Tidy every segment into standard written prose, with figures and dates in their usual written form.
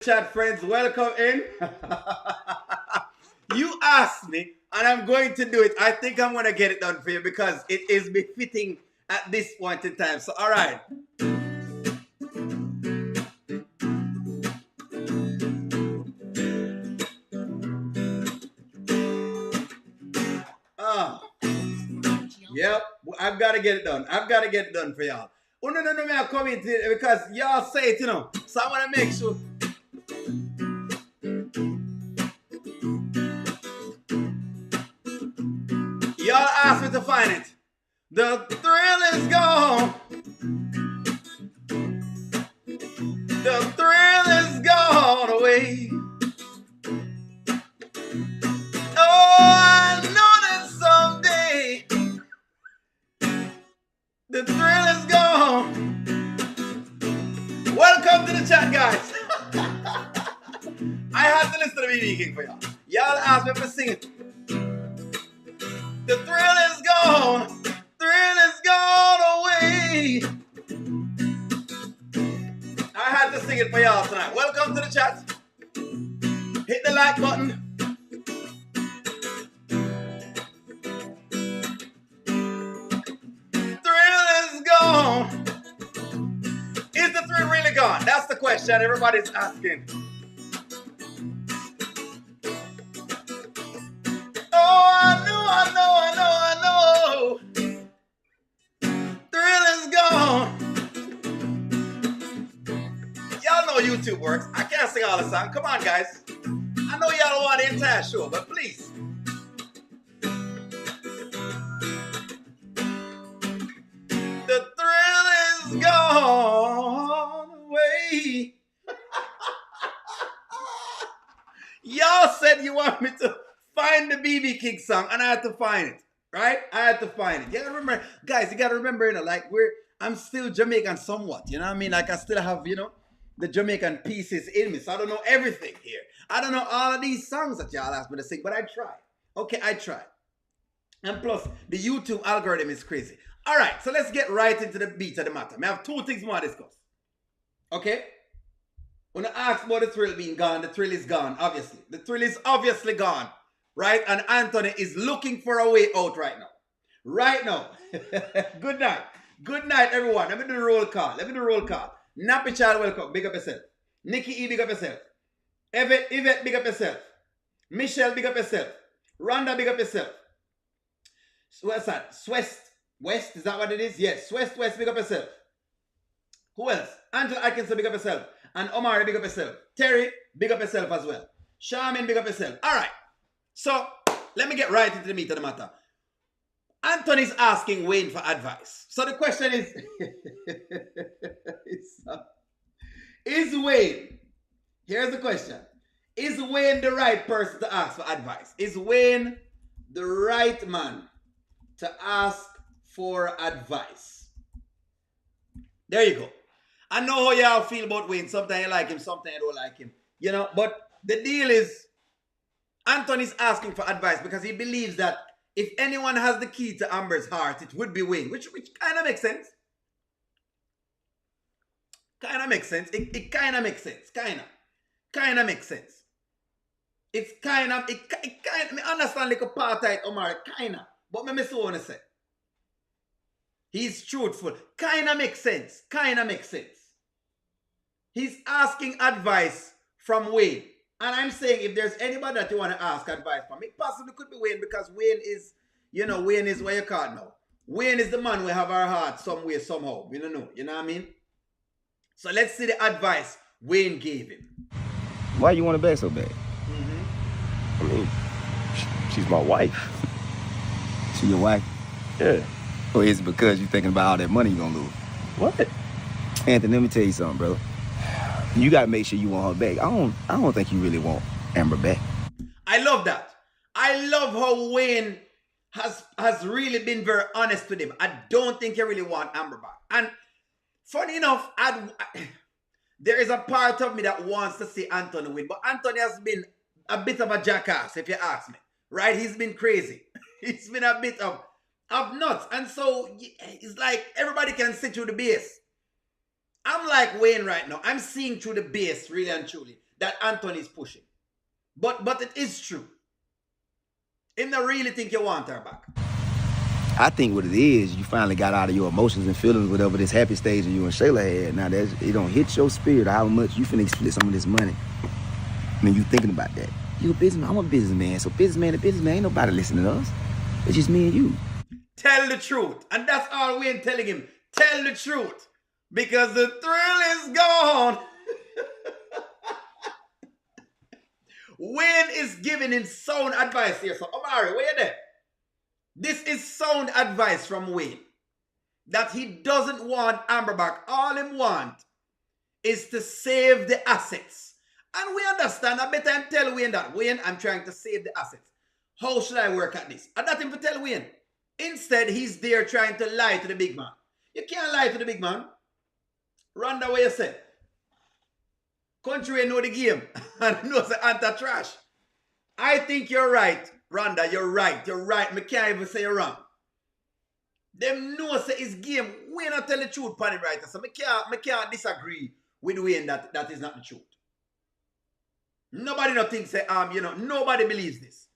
Chat friends, welcome in. You asked me, and I'm going to do it. I think I'm going to get it done for you because it is befitting at this point in time. So, all right. Ah, yep. I've got to get it done. I've got to get it done for y'all. Oh, no, no, no, me, I'm coming to it because y'all say it, So I want to make sure. Y'all asked me to find it. The thrill is gone. The thrill is gone away. Oh, I know that someday the thrill is gone. Welcome to the chat, guys. I had to listen to the BB King for y'all. Y'all asked me to sing it. The thrill is gone. Thrill is gone away. I had to sing it for y'all tonight. Welcome to the chat. Hit the like button. Thrill is gone. Is the thrill really gone? That's the question everybody's asking. Oh, I know. Thrill is gone. Y'all know YouTube works. I can't sing all the songs. Come on, guys. I know y'all don't want the entire show, but please. The thrill is gone away. Y'all said you want me to find the BB King song, and I had to find it. Right? I had to find it. You gotta remember, guys, you gotta remember, like I'm still Jamaican somewhat. You know what I mean? Like I still have, the Jamaican pieces in me. So I don't know everything here. I don't know all of these songs that y'all asked me to sing, but I tried. Okay, I tried. And plus, the YouTube algorithm is crazy. All right, so let's get right into the beat of the matter. I have two things more to discuss. Okay? When I ask about the thrill being gone, the thrill is gone, obviously. The thrill is obviously gone, right? And Anthony is looking for a way out right now. Right now. Good night. Good night, everyone. Let me do the roll call. Nappy Child, welcome. Big up yourself. Nikki E, big up yourself. Yvette, big up yourself. Michelle, big up yourself. Rhonda, big up yourself. What's that? West, is that what it is? Yes. West, big up yourself. Who else? Angela Atkinson, big up yourself. And Omar, big up yourself. Terry, big up yourself as well. Charmin, big up yourself. All right. So, let me get right into the meat of the matter. Anthony's asking Wayne for advice. So the question is Wayne, here's the question. Is Wayne the right person to ask for advice? Is Wayne the right man to ask for advice? There you go. I know how y'all feel about Wayne. Sometimes you like him, sometimes you don't like him. But the deal is, Anthony's asking for advice because he believes that if anyone has the key to Amber's heart, it would be Wayne, which kind of makes sense. Kind of makes sense. It kind of makes sense. Kind of makes sense. It's kind of, I understand like a part of Omar, kind of. But me so want to say. He's truthful. Kind of makes sense. He's asking advice from Wayne. And I'm saying if there's anybody that you want to ask advice from, it possibly could be Wayne because Wayne is, Wayne is what you call now. Wayne is the man we have our heart somewhere, somehow. We don't know. You know what I mean? So let's see the advice Wayne gave him. Why you want her back so bad? Mm-hmm. I mean, she's my wife. She your wife? Yeah. Or is it because you thinking about all that money you gonna lose? What? Anthony, let me tell you something, brother. You gotta make sure you want her back. I don't think you really want Amber back. I love that. I love how Wayne has really been very honest with him. I don't think he really want Amber back. And funny enough, there is a part of me that wants to see Anthony win. But Anthony has been a bit of a jackass, if you ask me. Right? He's been crazy. He's been a bit of nuts. And so it's like everybody can see through the base. I'm like Wayne right now. I'm seeing through the base, really and truly. that Anthony is pushing. But it is true. Him not really think you want her back. I think what it is, you finally got out of your emotions and feelings, whatever this happy stage of you and Shayla had. Now it don't hit your spirit how much you finna split some of this money. I mean, you thinking about that. You a businessman, I'm a businessman. So businessman to businessman, ain't nobody listening to us. It's just me and you. Tell the truth. And that's all Wayne telling him. Tell the truth. Because the thrill is gone. Wayne is giving him sound advice here. So, Omari, where you there? This is sound advice from Wayne. That he doesn't want Amber back. All he wants is to save the assets. And we understand. I better him tell Wayne that. Wayne, I'm trying to save the assets. How should I work at this? And that him to tell Wayne. Instead, he's there trying to lie to the big man. You can't lie to the big man. Run the way you say. Kountry Wayne know the game. And knows the anti-trash. I think you're right, Rhonda. You're right. You're right. Me can't even say you're wrong. Them know say it's game. Wayne not tell the truth, Panny Writer. So me can't disagree with Wayne that is not the truth. Nobody not think say, nobody believes this.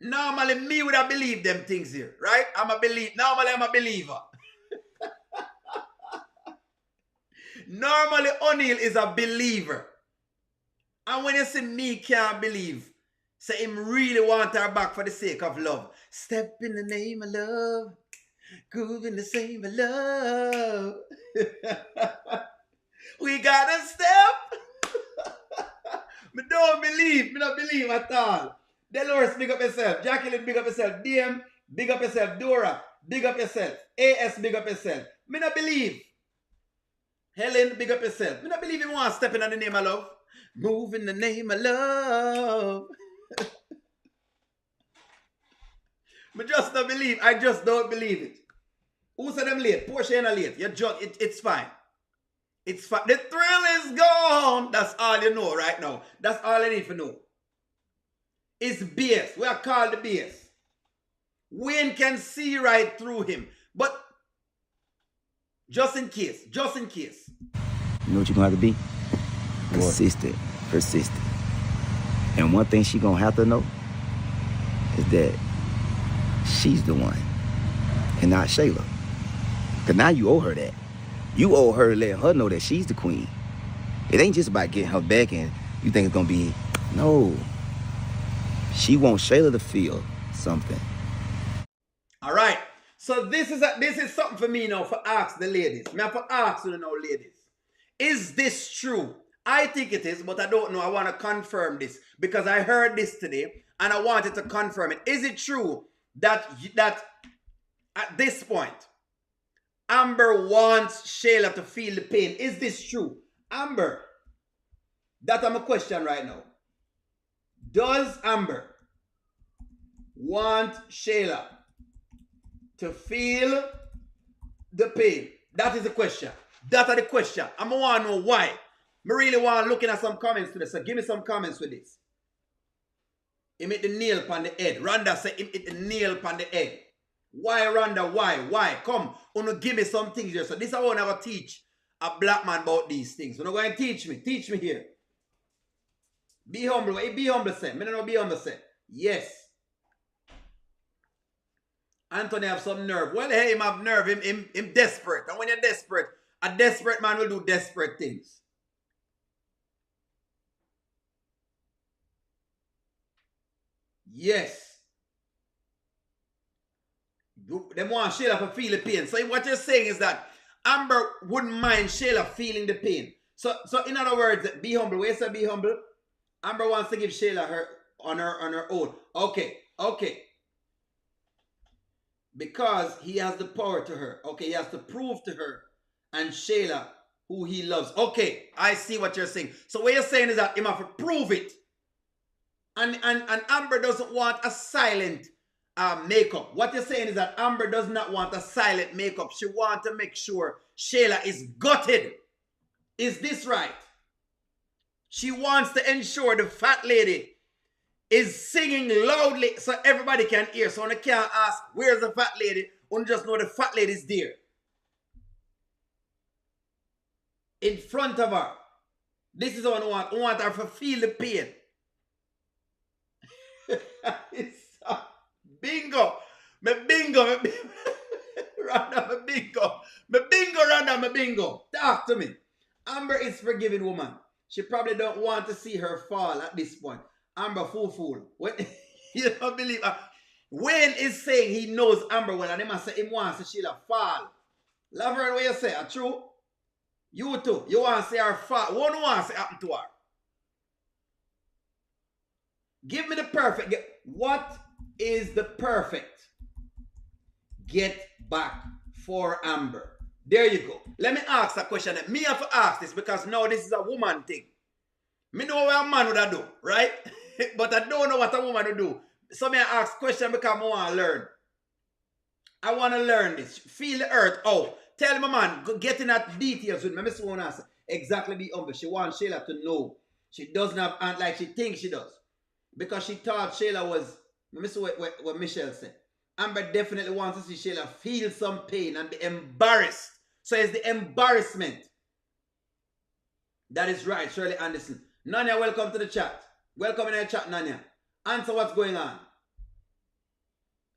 Normally, me would have believed them things here, right? Normally, I'm a believer. Normally, O'Neal is a believer. And when you say me can't believe, say him really want her back for the sake of love. Step in the name of love. Groove in the same of love. We gotta step. Me don't believe. Me not believe at all. Dolores, big up yourself. Jacqueline, big up yourself. DM, big up yourself. Dora, big up yourself. AS, big up yourself. Me not believe. Helen, big up yourself. Me not believe you want to step in the name of love. Move in the name of love. Me just don't believe. I just don't believe it. Who said I'm late? Portia ain't late. You're just, it's fine. It's fine. The thrill is gone. That's all you know right now. That's all I need to know. It's BS. We are called the BS. Wayne can see right through him. But just in case. You know what you're gonna have to be? Consistent. Persistent. And one thing she gonna have to know is that she's the one and not Shayla. Cause now you owe her that. You owe her letting her know that she's the queen. It ain't just about getting her back and you think it's gonna be, no. She wants Shayla to feel something. All right. So this is something for me now for ask the ladies. Me have to ask you now, ladies. Is this true? I think it is, but I don't know. I want to confirm this because I heard this today and I wanted to confirm it. Is it true that at this point, Amber wants Shayla to feel the pain? Is this true? Amber, that's my question right now. Does Amber want Shayla to feel the pain? That is the question. That is the question. I want to know why. I really want looking at some comments to this. So give me some comments with this. He hit the nail upon the head. Rhonda said he hit the nail upon the head. Why, Rhonda? Why? Come, give me some things here. So this I want to teach a black man about these things. You're not going to teach me. Teach me here. Be humble. Be humble, say. I don't know be humble, say. Yes. Anthony have some nerve. Well, hey, him have nerve. Him desperate. And when you're desperate, a desperate man will do desperate things. Yes. They want Shayla to feel the pain. So what you're saying is that Amber wouldn't mind Shayla feeling the pain. So in other words, be humble. Where you say be humble? Amber wants to give Shayla her on her own. Okay. Because he has the power to her. Okay, he has to prove to her and Shayla who he loves. Okay, I see what you're saying. So what you're saying is that he have to prove it. And Amber doesn't want a silent makeup. What you're saying is that Amber does not want a silent makeup. She wants to make sure Shayla is gutted. Is this right? She wants to ensure the fat lady is singing loudly so everybody can hear. So they can't ask, where's the fat lady? Only just know the fat lady is there. In front of her. This is what I want. I want her to feel the pain. It's bingo. Me bingo. Randa, me bingo. Me bingo, Randa, me bingo. Talk to me. Amber is forgiving woman. She probably don't want to see her fall at this point. Amber fool. When you don't believe her. Wayne is saying he knows Amber well, and he must say him wants to see her fall. Laverne, what you say? Are true? You too. You want to see her fall. One wants to happen to her. Give me the perfect. What is the perfect get back for Amber? There you go. Let me ask a question. Me have to ask this because now this is a woman thing. Me know what a man would do, right? But I don't know what a woman would do. So me ask question because I want to learn. I want to learn this. Feel the earth out. Tell my man, get in that details with me. I want to ask exactly be humble. She wants Shayla to know. She doesn't have aunt like she thinks she does. Because she thought Shayla was, listen what Michelle said. Amber definitely wants to see Shayla feel some pain and be embarrassed. So it's the embarrassment. That is right, Shirley Anderson. Nanya, welcome to the chat. Welcome in the chat, Nanya. Answer what's going on.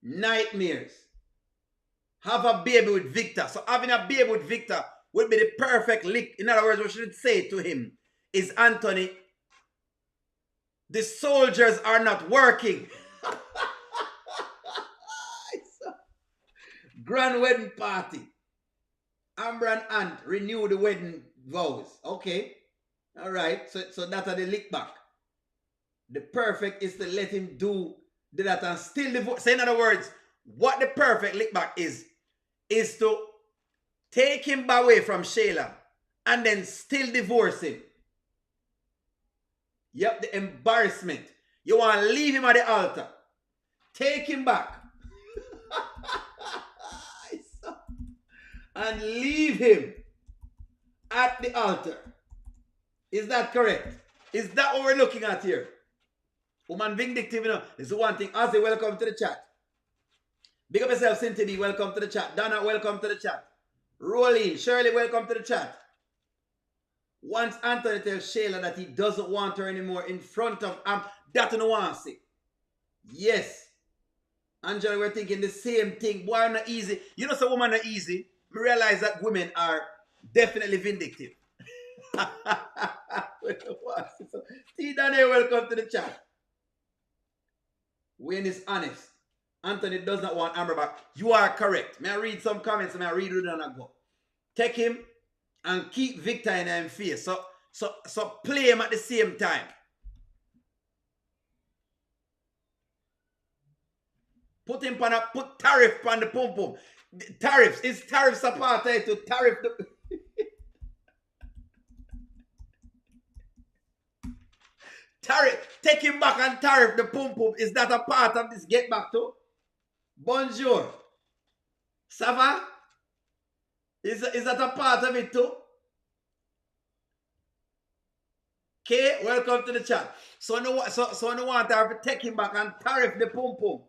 Nightmares. Have a baby with Victor. So having a baby with Victor would be the perfect lick. In other words, what should say to him is, Anthony, the soldiers are not working. Grand wedding party. Amber and Aunt renew the wedding vows. Okay. All right. So that are the lick back. The perfect is to let him do that and still divorce. So in other words, what the perfect lick back is to take him away from Shayla and then still divorce him. Yep, the embarrassment. You want to leave him at the altar. Take him back. And leave him at the altar. Is that correct? Is that what we're looking at here? Woman vindictive, you know, is the one thing. Ozzy, welcome to the chat. Big up yourself, Cynthia B, welcome to the chat. Donna, welcome to the chat. Rolling, Shirley, welcome to the chat. Once Anthony tells Shayla that he doesn't want her anymore in front of that no one see. Yes. Angela, we're thinking the same thing. Boy, not easy. You know, some women are easy. We realize that women are definitely vindictive. T. Daniel, welcome to the chat. Wayne is honest. Anthony does not want Amber back. You are correct. May I read some comments? May I read it and I go? Take him and keep Victor in his face. So play him at the same time. Put him on put tariff on the pum pum. Tariffs. Is tariffs a part of it to tariff the tariff? Take him back and tariff the pum pum. Is that a part of this get back to? Bonjour. Ça va? Is that a part of it too? Okay, welcome to the chat. So no want to take him back and tariff the pum pum.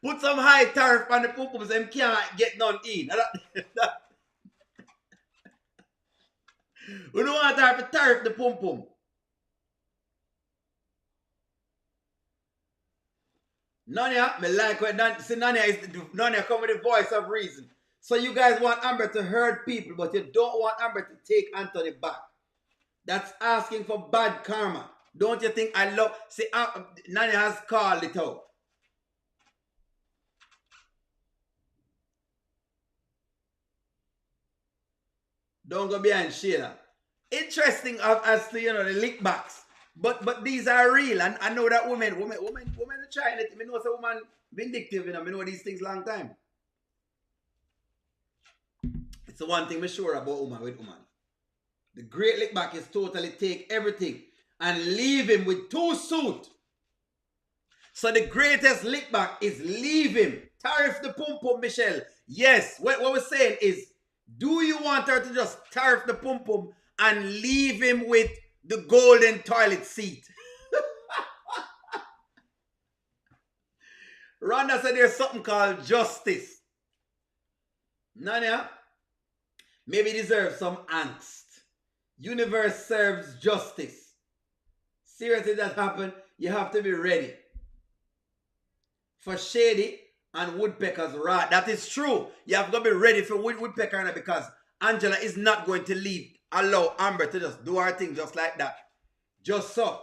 Put some high tariff on the pum pum so them can't get none in. We don't want to have to tariff the pum pum. Nanya, me like what Nanya come with the voice of reason. So you guys want Amber to hurt people, but you don't want Amber to take Anthony back. That's asking for bad karma. Don't you think I love... See, Nanya has called it out. Don't go behind Shayla. Interesting as to, you know, the lick backs. But these are real, and I know that women are trying it. I know some woman vindictive, you know. I know these things long time. It's the one thing I'm sure about woman with woman. The great lick back is totally take everything and leave him with 2 suits. So the greatest lick back is leave him. Tariff the pum pum, Michelle. Yes, what we're saying is, do you want her to just tariff the pum pum and leave him with the golden toilet seat? Rhonda said there's something called justice. Nanya, Maybe deserve some angst. Universe serves justice. Seriously, that happened. You have to be ready for shady and woodpecker's wrath. That is true. You have to be ready for woodpecker because Angela is not going to allow Amber to just do her thing just like that. Just so.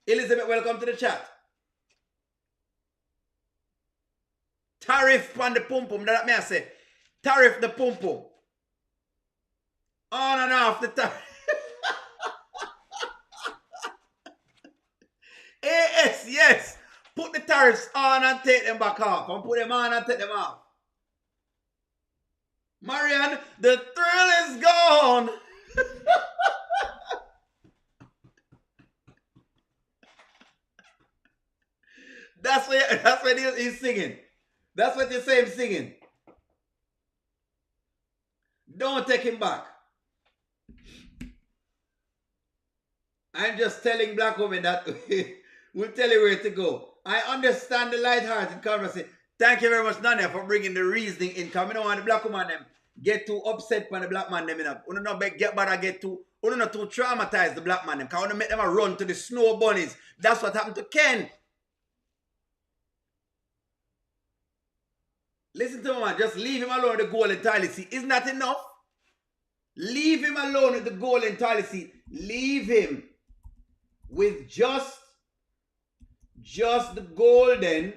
Elizabeth, welcome to the chat. Tariff on the pum pum. That me I say. Tariff the pum pum. On and off the tariff. AS, yes. Put the tariffs on and take them back off. And put them on and take them off. Marianne, the thrill is gone. That's what he's singing. That's what you say him singing. Don't take him back. I'm just telling black women that we'll tell you where to go. I understand the light-hearted conversation. Thank you very much, Nanya, for bringing the reasoning in. Because I don't want the black woman them get too upset when the black man them. You not get too traumatize the black man them. Because I want to make them run to the snow bunnies. That's what happened to Ken. Listen to me, man. Just leave him alone with the goal entirely. See, isn't that enough? Leave him alone with the goal entirely. See, leave him with just the golden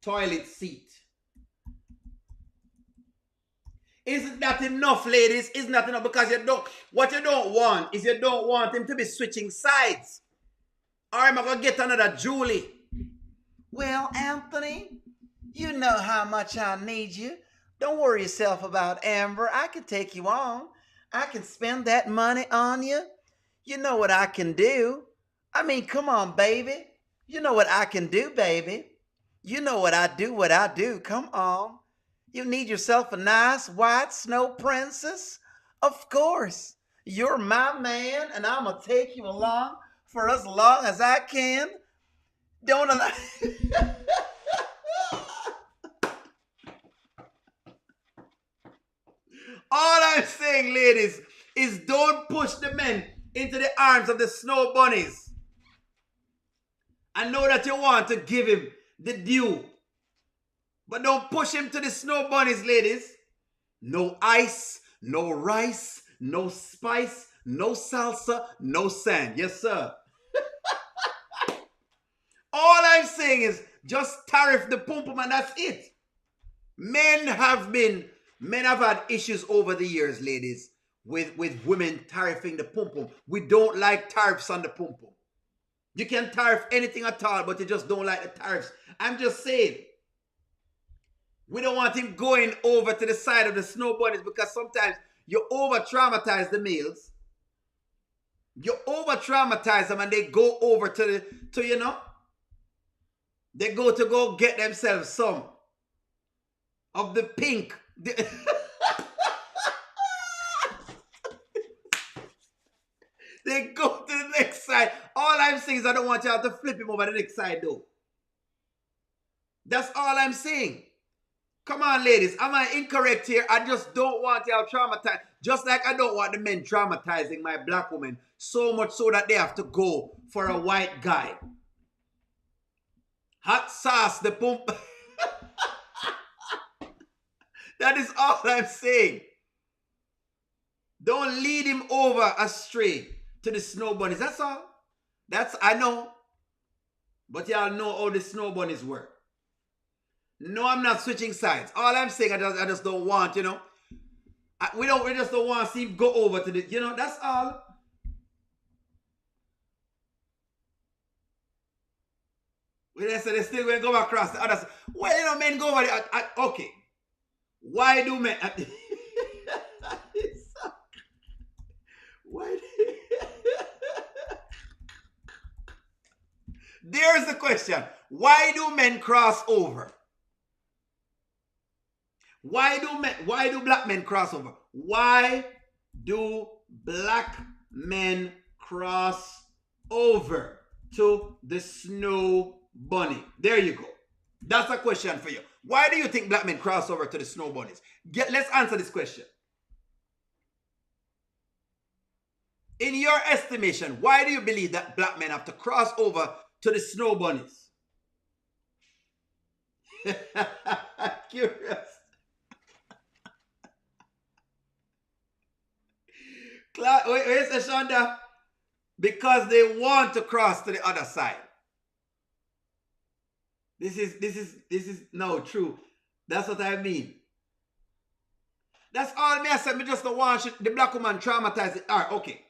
toilet seat. Isn't that enough, ladies? Isn't that enough? Because what you don't want is you don't want him to be switching sides. Or am I going to get another Julie? Well, Anthony, you know how much I need you. Don't worry yourself about Amber. I can take you on. I can spend that money on you. You know what I can do. I mean, come on, baby. You know what I can do, baby. You know what I do. Come on. You need yourself a nice white snow princess? Of course. You're my man, and I'm going to take you along for as long as I can. Don't allow... All I'm saying, ladies, is don't push the men into the arms of the snow bunnies. I know that you want to give him the due, but don't push him to the snow bunnies, ladies. No ice, no rice, no spice, no salsa, no sand. Yes, sir. All I'm saying is just tariff the pum pum and that's it. Men have had issues over the years, ladies, with women tariffing the pum pum. We don't like tariffs on the pum pum. You can tariff anything at all, but you just don't like the tariffs. I'm just saying. We don't want him going over to the side of the snow bunnies because sometimes you over-traumatize the males. You over-traumatize them and they go over they go get themselves some of the pink. They go to the next side. All I'm saying is I don't want y'all to flip him over the next side though. That's all I'm saying. Come on, ladies. Am I incorrect here? I just don't want y'all traumatized. Just like I don't want the men traumatizing my black women so much so that they have to go for a white guy. Hot sauce, the pump. That is all I'm saying. Don't lead him over astray to the snow bunnies. That's all. I know. But y'all know how the snow bunnies work. No, I'm not switching sides. All I'm saying, I just don't want, we just don't want to see him go over to the, that's all. They say they're still going to go across the other side. Well, men go over there. Okay. Why do men... Why? There's the question. Why do men cross over? Why do black men cross over? Why do black men cross over to the snow bunny? There you go. That's a question for you. Why do you think black men cross over to the snow bunnies? Let's answer this question. In your estimation, why do you believe that black men have to cross over to the snow bunnies? Curious. Wait, Shonda. Because they want to cross to the other side. This is no true. That's what I mean. That's all me I said. Me just don't want the black woman traumatized. All right, okay.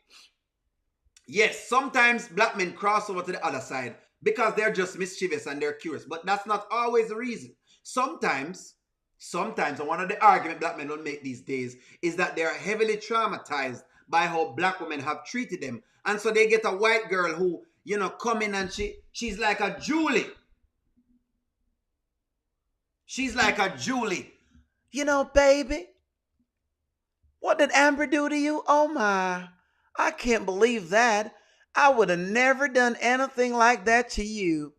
Yes, sometimes black men cross over to the other side because they're just mischievous and they're curious. But that's not always the reason. Sometimes, and one of the arguments black men don't make these days is that they're heavily traumatized by how black women have treated them. And so they get a white girl who, you know, come in and she's like a Julie. She's like a Julie. You know, baby, what did Amber do to you? Oh my, I can't believe that. I would have never done anything like that to you.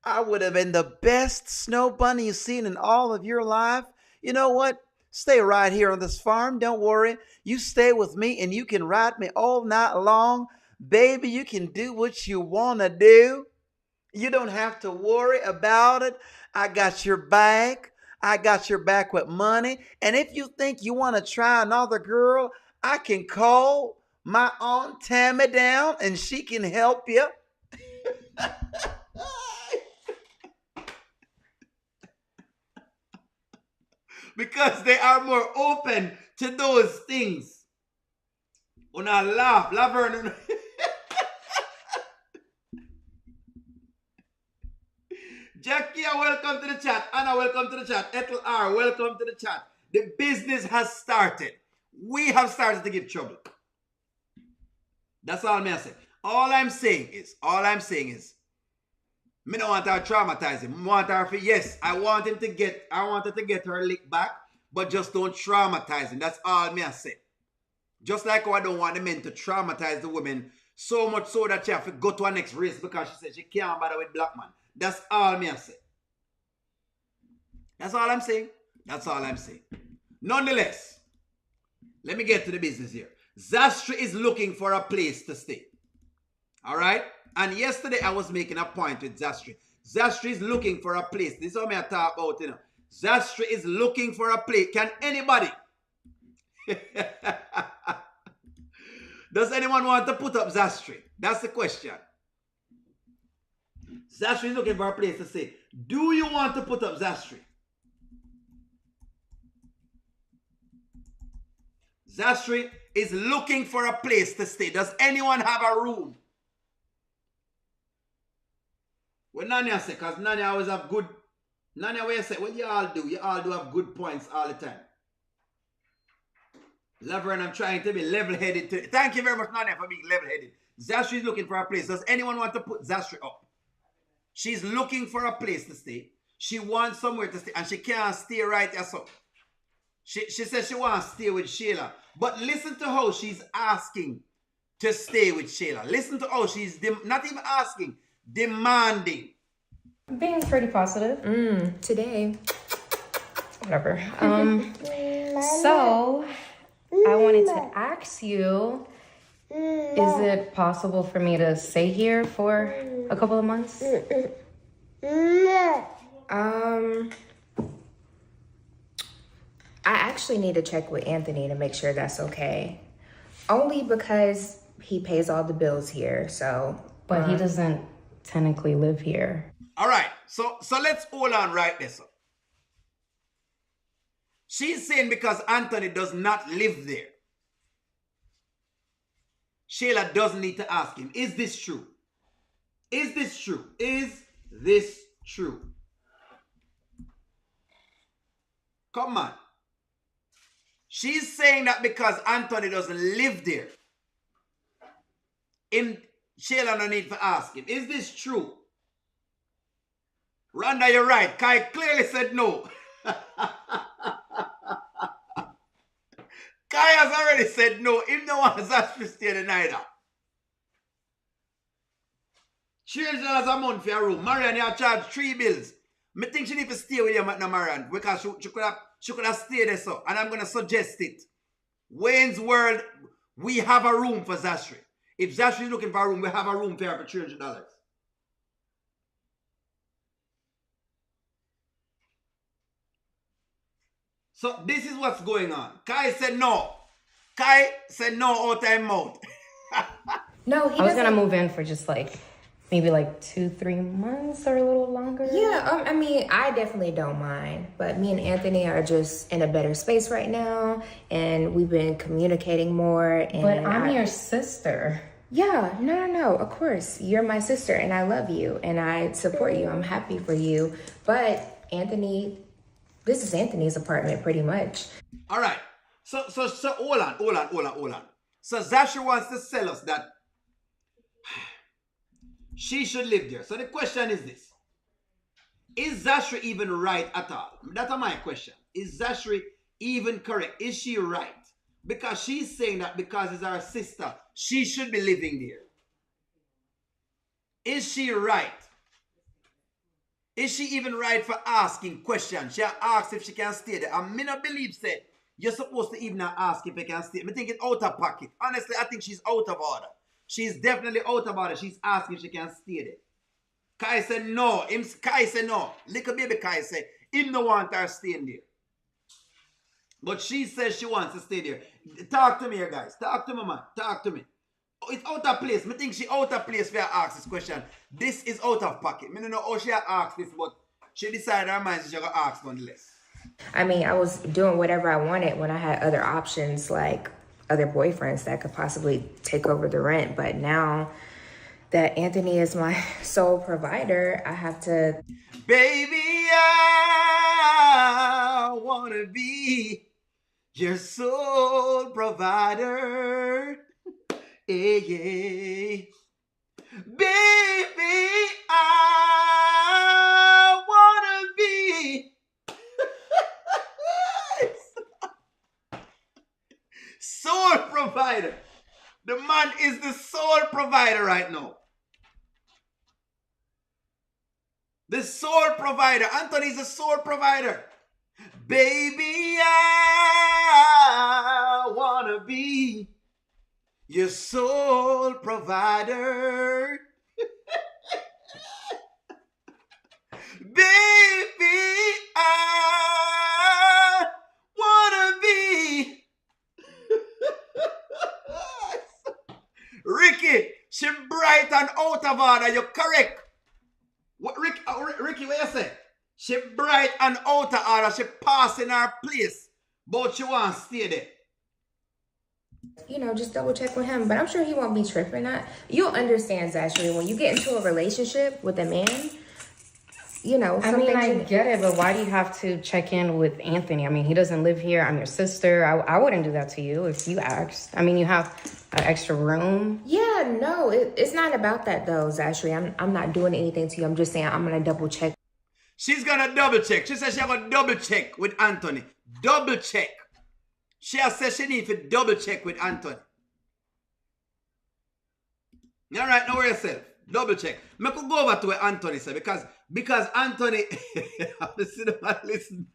I would have been the best snow bunny you've seen in all of your life. You know what? Stay right here on this farm. Don't worry. You stay with me and you can ride me all night long. Baby, you can do what you want to do. You don't have to worry about it. I got your back. I got your back with money. And if you think you want to try another girl, I can call my Aunt Tammy down and she can help you. Because they are more open to those things. When I laugh, Laverne. Jackie, welcome to the chat. Anna, welcome to the chat. Ethel R, welcome to the chat. The business has started. We have started to give trouble. That's all I'm saying. All I'm saying is, me don't want her to traumatize him. I want her to, yes, I want her to get her lick back, but just don't traumatize him. That's all me I say. Just like how I don't want the men to traumatize the women so much so that she have to go to her next race because she said she can't bother with black man. That's all me I say. That's all I'm saying. That's all I'm saying. Nonetheless, let me get to the business here. Zashri is looking for a place to stay. All right? And yesterday I was making a point with Zashri. Zashri is looking for a place. This is what I talk about, you know. Zashri is looking for a place. Can anybody? Does anyone want to put up Zashri? That's the question. Zashri is looking for a place to stay. Do you want to put up Zashri? Zashri is looking for a place to stay. Does anyone have a room? Well, Nanya say, because Nanya always have good... Nanya, what you say? What you all do? You all do have good points all the time. Laverne, I'm trying to be level-headed. Thank you very much, Nanya, for being level-headed. Zashri is looking for a place. Does anyone want to put Zashri up? She's looking for a place to stay. She wants somewhere to stay. And she can't stay right there. So she says she wants to stay with Shayla. But listen to how she's asking to stay with Shayla. Listen to how she's not even asking, demanding. Being pretty positive. Today. Whatever. So, I wanted to ask you, is it possible for me to stay here for a couple of months? I actually need to check with Anthony to make sure that's okay. Only because he pays all the bills here, so, but he doesn't technically live here. All right, so let's hold on right there. So. She's saying because Anthony does not live there. Shayla doesn't need to ask him, is this true? Is this true? Is this true? Come on. She's saying that because Anthony doesn't live there. Shayla no need to ask him, is this true? Rhonda, you're right. Kai clearly said no. Kai has already said no. Him no wants Zashri to stay the night out. $300 a month for your room. Marian, you charge 3 bills. I think she need to stay with you, Marian, because she could have stayed there so. And I'm going to suggest it. Wayne's World we have a room for Zashri. If Zashri is looking for a room, we have a room for her for $300. So this is what's going on. Kai said no. Kai said no all time mouth. No, I was gonna move in for just like maybe like 2-3 months or a little longer. Yeah, I mean, I definitely don't mind. But me and Anthony are just in a better space right now, and we've been communicating more. And But I'm your sister. Yeah, no, of course. You're my sister, and I love you, and I support you. I'm happy for you. But Anthony, this is Anthony's apartment, pretty much. All right. So hold on. So Zashri wants to sell us that she should live there. So the question is this. Is Zashri even right at all? That's my question. Is Zashri even correct? Is she right? Because she's saying that because it's her sister, she should be living there. Is she right? Is she even right for asking questions? She asked if she can stay there. I mean, I believe said you're supposed to even ask if you can stay. I think it's out of pocket. Honestly, I think she's out of order. She's definitely out of order. She's asking if she can stay there. Kai said no. Kai said no. Little baby Kai said him no want her staying there. But she says she wants to stay there. Talk to me here, guys. Talk to me, man. Talk to me. It's out of place. I think she out of place for her ask this question. This is out of pocket. I don't know how she asked this, but she decided her mind she's going to ask nonetheless. I mean, I was doing whatever I wanted when I had other options, like other boyfriends that could possibly take over the rent. But now that Anthony is my sole provider, I have to... Baby, I want to be your sole provider. Yeah. Baby, I want to be sole provider. The man is the sole provider right now. The sole provider. Anthony's the sole provider. Baby, I want to be your sole provider. Baby, I want to be. Ricky, she bright and out of order. You're correct. What, Ricky, what you say? She bright and out of order. She passing her place. But she wants to stay there. You know, just double check with him. But I'm sure he won't be tripping. You'll understand, Zashri, when you get into a relationship with a man, you know. I mean, I get it, but why do you have to check in with Anthony? I mean, he doesn't live here. I'm your sister. I wouldn't do that to you if you asked. I mean, you have an extra room. Yeah, no, it's not about that though, Zashri. I'm not doing anything to you. I'm just saying I'm going to double check. She's going to double check. She says she's going to double check with Anthony. Double check. She has said she needs to double check with Anthony. All right, now yourself. Double check. I could go over to what Anthony said because Anthony, listen.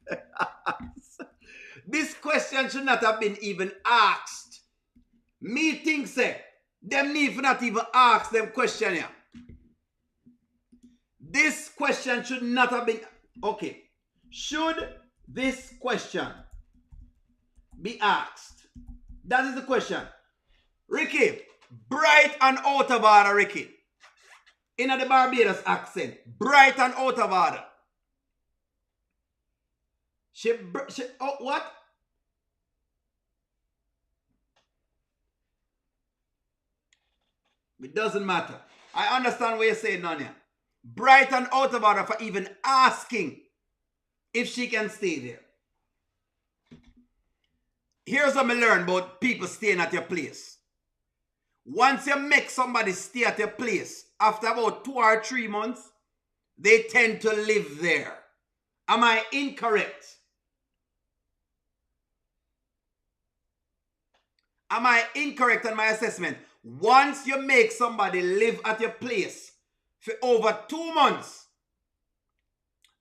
This question should not have been even asked. Me think say them need not even ask them question here. This question should not have been okay. Should this question be asked? That is the question. Ricky, bright and out of order, Ricky. In the Barbados accent, bright and out of order. Oh, what? It doesn't matter. I understand what you're saying, Nanya. Bright and out of order for even asking if she can stay there. Here's what I learned about people staying at your place. Once you make somebody stay at your place, after about 2 or 3 months, they tend to live there. Am I incorrect? Am I incorrect on my assessment? Once you make somebody live at your place for over 2 months,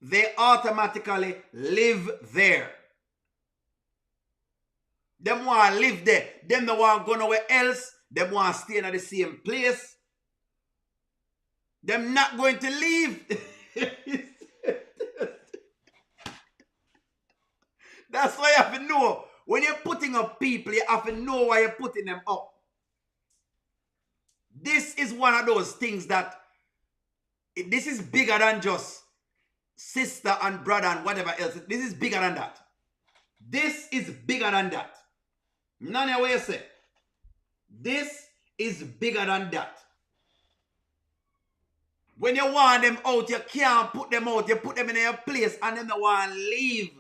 they automatically live there. Them want to live there. Them don't want to go nowhere else. Them want to stay in the same place. Them not going to leave. That's why you have to know. When you're putting up people, you have to know why you're putting them up. This is one of those things that, this is bigger than just sister and brother and whatever else. This is bigger than that. This is bigger than that. None of what you say. This is bigger than that. When you want them out, you can't put them out. You put them in your place and then they want to leave.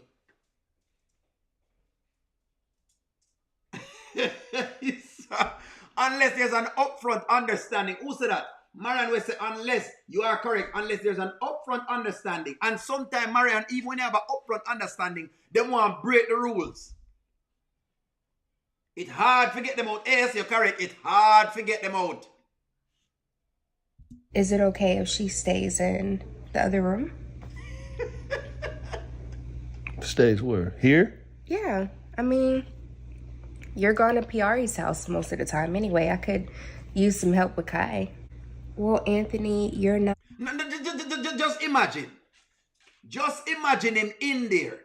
Unless there's an upfront understanding. Who said that? Marian will say, unless you are correct, unless there's an upfront understanding. And sometimes, Marian, even when you have an upfront understanding, they want to break the rules. It's hard to get them out. Yes, you're correct. It's hard to get them out. Is it okay if she stays in the other room? Stays where? Here? Yeah. I mean, you're going to PR's house most of the time anyway. I could use some help with Kai. Well, Anthony, you're not... No, just imagine. Just imagine him in there,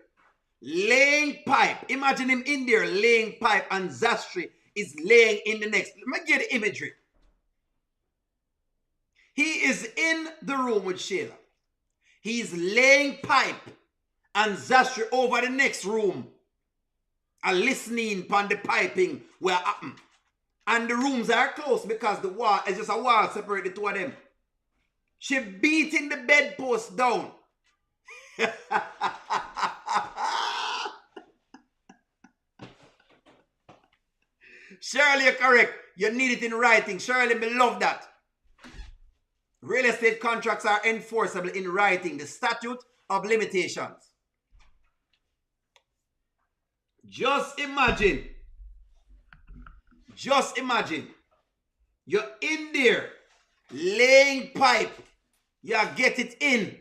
laying pipe. Imagine him in there, laying pipe, and Zashri is laying in the next. Let me get the imagery. He is in the room with Shayla. He's laying pipe, and Zashri over the next room are listening upon the piping where happen. And the rooms are close because the wall is just a wall separate the two of them. She beating the bedpost down. Shirley, you're correct. You need it in writing. Shirley, me love that. Real estate contracts are enforceable in writing. The statute of limitations. Just imagine. Just imagine. You're in there, laying pipe. You get it in.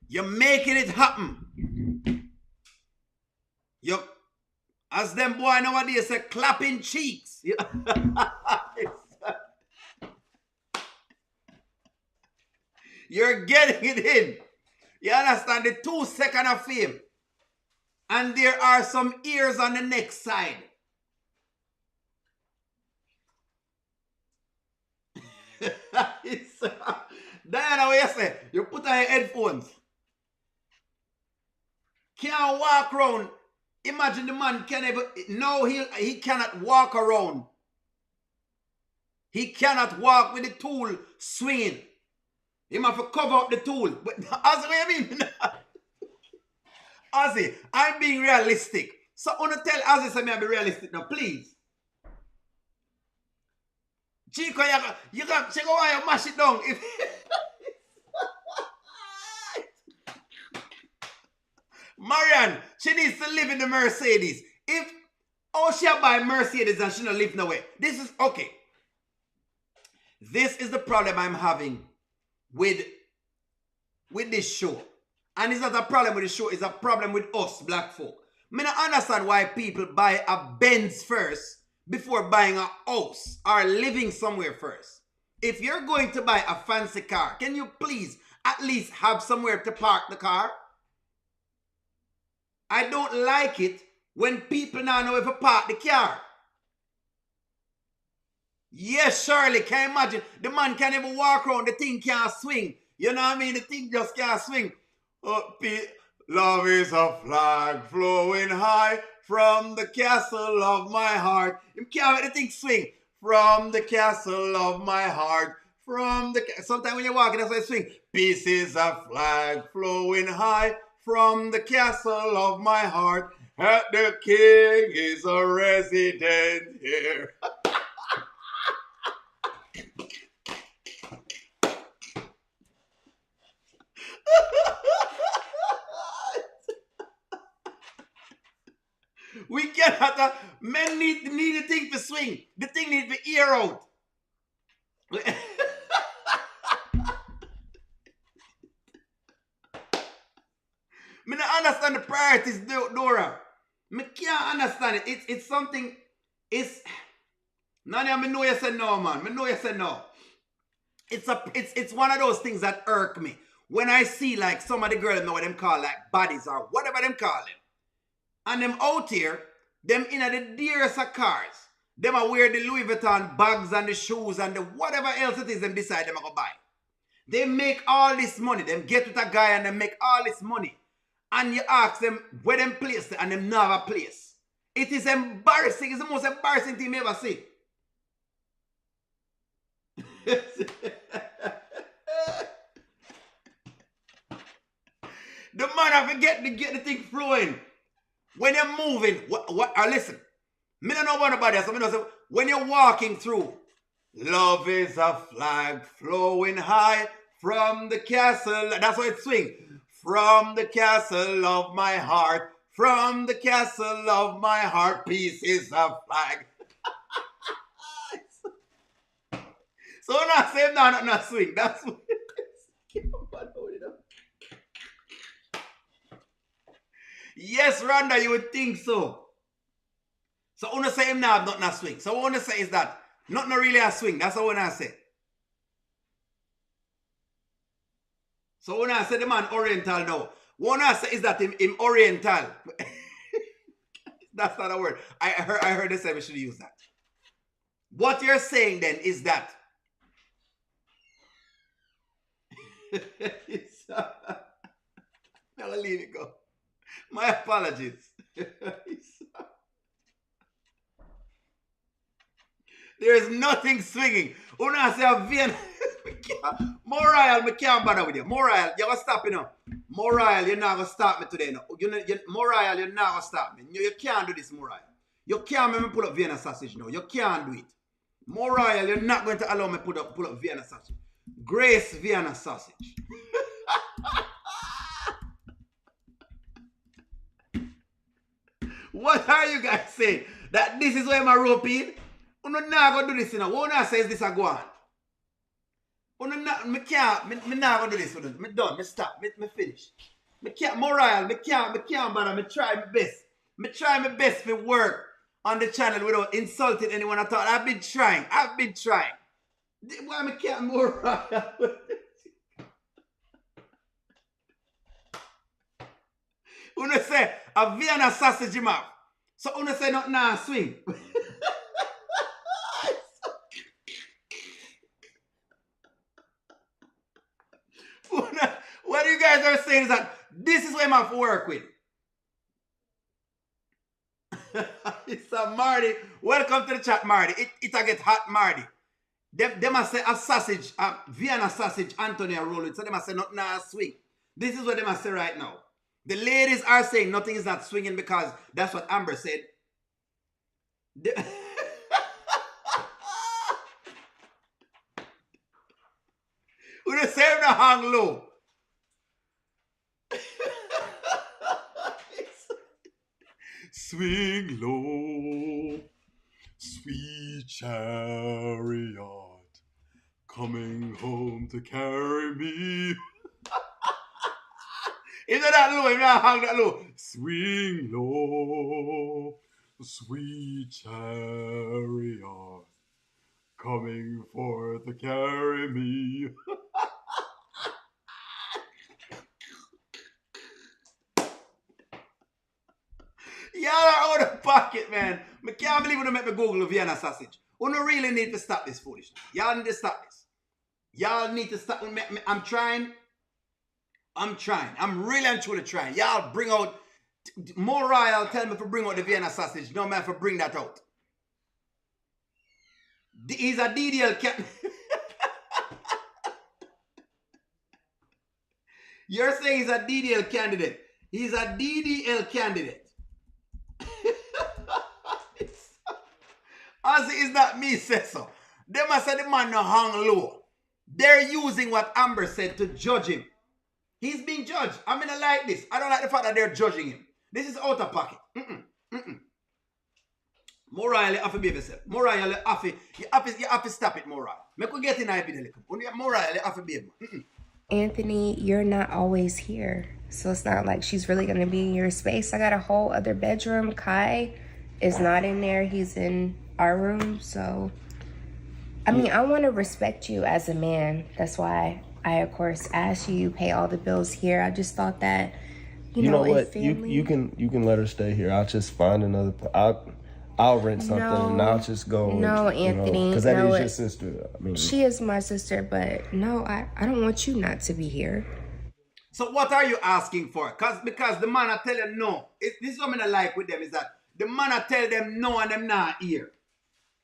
You're making it happen. You, as them boy nowadays say, clapping cheeks. You're getting it in. You understand? The 2 seconds of fame. And there are some ears on the next side. Diana, what you say? You put on your headphones. Can't walk around. Imagine the man can ever. No, he cannot walk around. He cannot walk with the tool swinging. He must cover up the tool. But as what you mean? Ozzy, I'm being realistic. So I want to tell Ozzy something I'll be realistic now, please. Chico, you got to go and mash it down. If Marianne, she needs to live in the Mercedes. If she'll buy Mercedes and she don't live nowhere. This is okay. This is the problem I'm having with this show. And it's not a problem with the show, it's a problem with us, black folk. I don't understand why people buy a Benz first before buying a house or living somewhere first. If you're going to buy a fancy car, can you please at least have somewhere to park the car? I don't like it when people now know where to park the car. Yes, Shirley, can you imagine? The man can't even walk around, the thing can't swing. You know what I mean? The thing just can't swing. Love is a flag flowing high from the castle of my heart. You can't make the thing swing. From the castle of my heart. Sometimes when you're walking, that's why you swing. Peace is a flag flowing high from the castle of my heart. The king is a resident here. We cannot. Men need the thing to swing. The thing needs to ear out. I don't understand the priorities, Dora. Me can't understand it. It's something. It's Nani, I know you said no, man. I know you said no. It's one of those things that irk me. When I see like some of the girls know what them call like baddies or whatever them call them. And them out here, them in the dearest of cars. Them are wear the Louis Vuitton bags and the shoes and the whatever else it is them decide them are go buy. They make all this money. Them get with a guy and they make all this money. And you ask them where them place and them never place. It is embarrassing. It's the most embarrassing thing you ever see. The man have to get the thing flowing. When you're moving, listen. Me don't know about nobody else. So say, when you're walking through, love is a flag flowing high from the castle. That's why it swings. From the castle of my heart, from the castle of my heart, peace is a flag. So when I say not swing, that's what it is. Yes, Rhonda, you would think so. So when I say him now, not swing. So what I say is that not really a swing. That's what I say. So when I say the man oriental now, what I say is that him oriental. That's not a word. I heard they say we should use that. What you're saying then is that I'll leave it go. My apologies. There is nothing swinging. Una say a vein. Moral, I can't bother with you. Moral, you're gonna stop me now. Moral, you're not gonna stop me today. No. Moral, you're not gonna stop me. You can't do this, Moral. You can't make me pull up Vienna sausage now. You can't do it. Moral, you're not going to allow me pull up Vienna sausage. Grace Vienna sausage. What are you guys saying? That this is where my rope in? I'm not going to do this, you know. What I say is this a go on. Me not going to do this. Me done. Me stop. Me finish. Me can't, moral. Me can't bother. Me try my best. Me try my best to work on the channel without insulting anyone at all. I've been trying. Why me can't moral? Una say a Vienna sausage in mouth. So una say not nah swing. What you guys are saying is that this is what I'm have to work with. It's a Marty. Welcome to the chat, Marty. It'll get hot, Marty. They must say a sausage, a Vienna sausage, Antonio roll it. So they must say not nah swing. This is what they must say right now. The ladies are saying nothing is not swinging because that's what Amber said. We're the same to hang low. Swing low, sweet chariot, coming home to carry me. Isn't that low? If not hang that low. Swing low, sweet chariot, coming forth to carry me. Y'all are out of pocket, man. I can't believe you make me Google Vienna sausage. You don't really need to stop this foolishness. Y'all need to stop this. Y'all need to stop. I'm trying. I'm really and truly trying. Y'all bring out more royal. Tell me to bring out the Vienna sausage. No man for bring that out. He's a DDL cat. You're saying he's a DDL candidate. He's a DDL candidate. As it is not me say so. They must say the man no hang low. They're using what Amber said to judge him. He's being judged. I mean, I like this. I don't like the fact that they're judging him. This is out of pocket. Moral, you have to behave yourself. Moral, you have to stop it, Moral. Make we get in a bit. Moral, you have to behave. Anthony, you're not always here. So it's not like she's really gonna be in your space. I got a whole other bedroom. Kai is not in there. He's in our room. So, I mean, I want to respect you as a man. That's why I, of course, asked you. You pay all the bills here. I just thought that, You know in what? family. You can let her stay here. I'll just find another. I'll rent something and I'll just go. No, Anthony. Because that no, is your sister. I mean, she is my sister, but no, I don't want you not to be here. So what are you asking for? Because the man I tell you no. This is what I like with them is that the man I tell them no and them not here.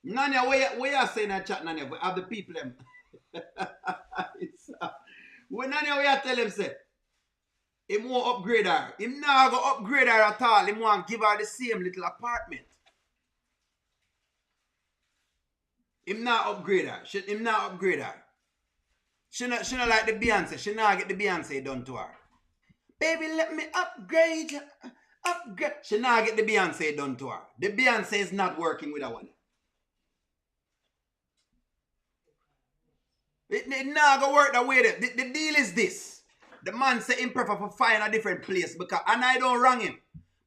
Nanya, what you saying in that chat, Nanya? Have the people them. When Nanya, what you tell them say? Him won't upgrade her. Him not go upgrade her at all. Him want give her the same little apartment. Him not upgrade her. Him not upgrade her. She not like the Beyonce. She not get the Beyonce done to her. Baby, let me upgrade you. Upgrade. She not get the Beyonce done to her. The Beyonce is not working with her one. It not gonna work that way. The deal is this. The man say him prefer to find a different place because, and I don't wrong him,